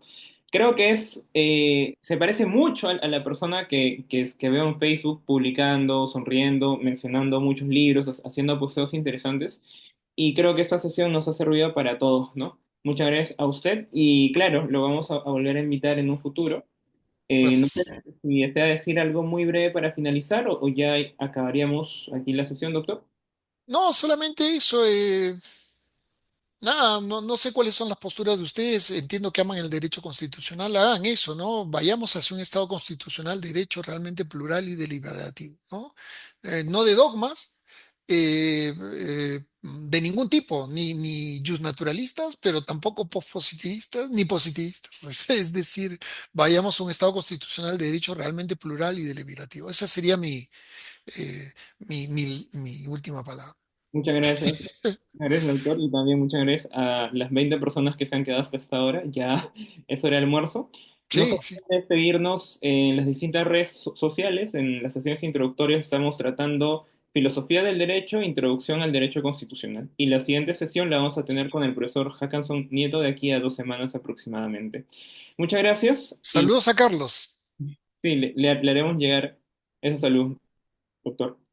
creo que se parece mucho a la persona que veo en Facebook publicando, sonriendo, mencionando muchos libros, haciendo posteos interesantes. Y creo que esta sesión nos ha servido para todos, ¿no? Muchas gracias a usted y claro, lo vamos a volver a invitar en un futuro. No sé Gracias. si desea decir algo muy breve para finalizar o ya acabaríamos aquí la sesión, doctor. No, solamente eso. Nada, no sé cuáles son las posturas de ustedes. Entiendo que aman el derecho constitucional. Hagan eso, ¿no? Vayamos hacia un Estado constitucional, derecho realmente plural y deliberativo, ¿no? No de dogmas, de ningún tipo, ni naturalistas, pero tampoco positivistas, ni positivistas. Es decir, vayamos a un Estado constitucional de derecho realmente plural y deliberativo. Esa sería mi última palabra. Muchas gracias. Muchas gracias, doctor, y también muchas gracias a las 20 personas que se han quedado hasta esta hora. Ya es hora de almuerzo. No Sí, sí. solamente seguirnos en las distintas redes sociales, en las sesiones introductorias estamos tratando filosofía del derecho, introducción al derecho constitucional. Y la siguiente sesión la vamos a tener con el profesor Hackanson Nieto de aquí a 2 semanas aproximadamente. Muchas gracias y Saludos a Carlos. sí, le haremos llegar esa salud, doctor.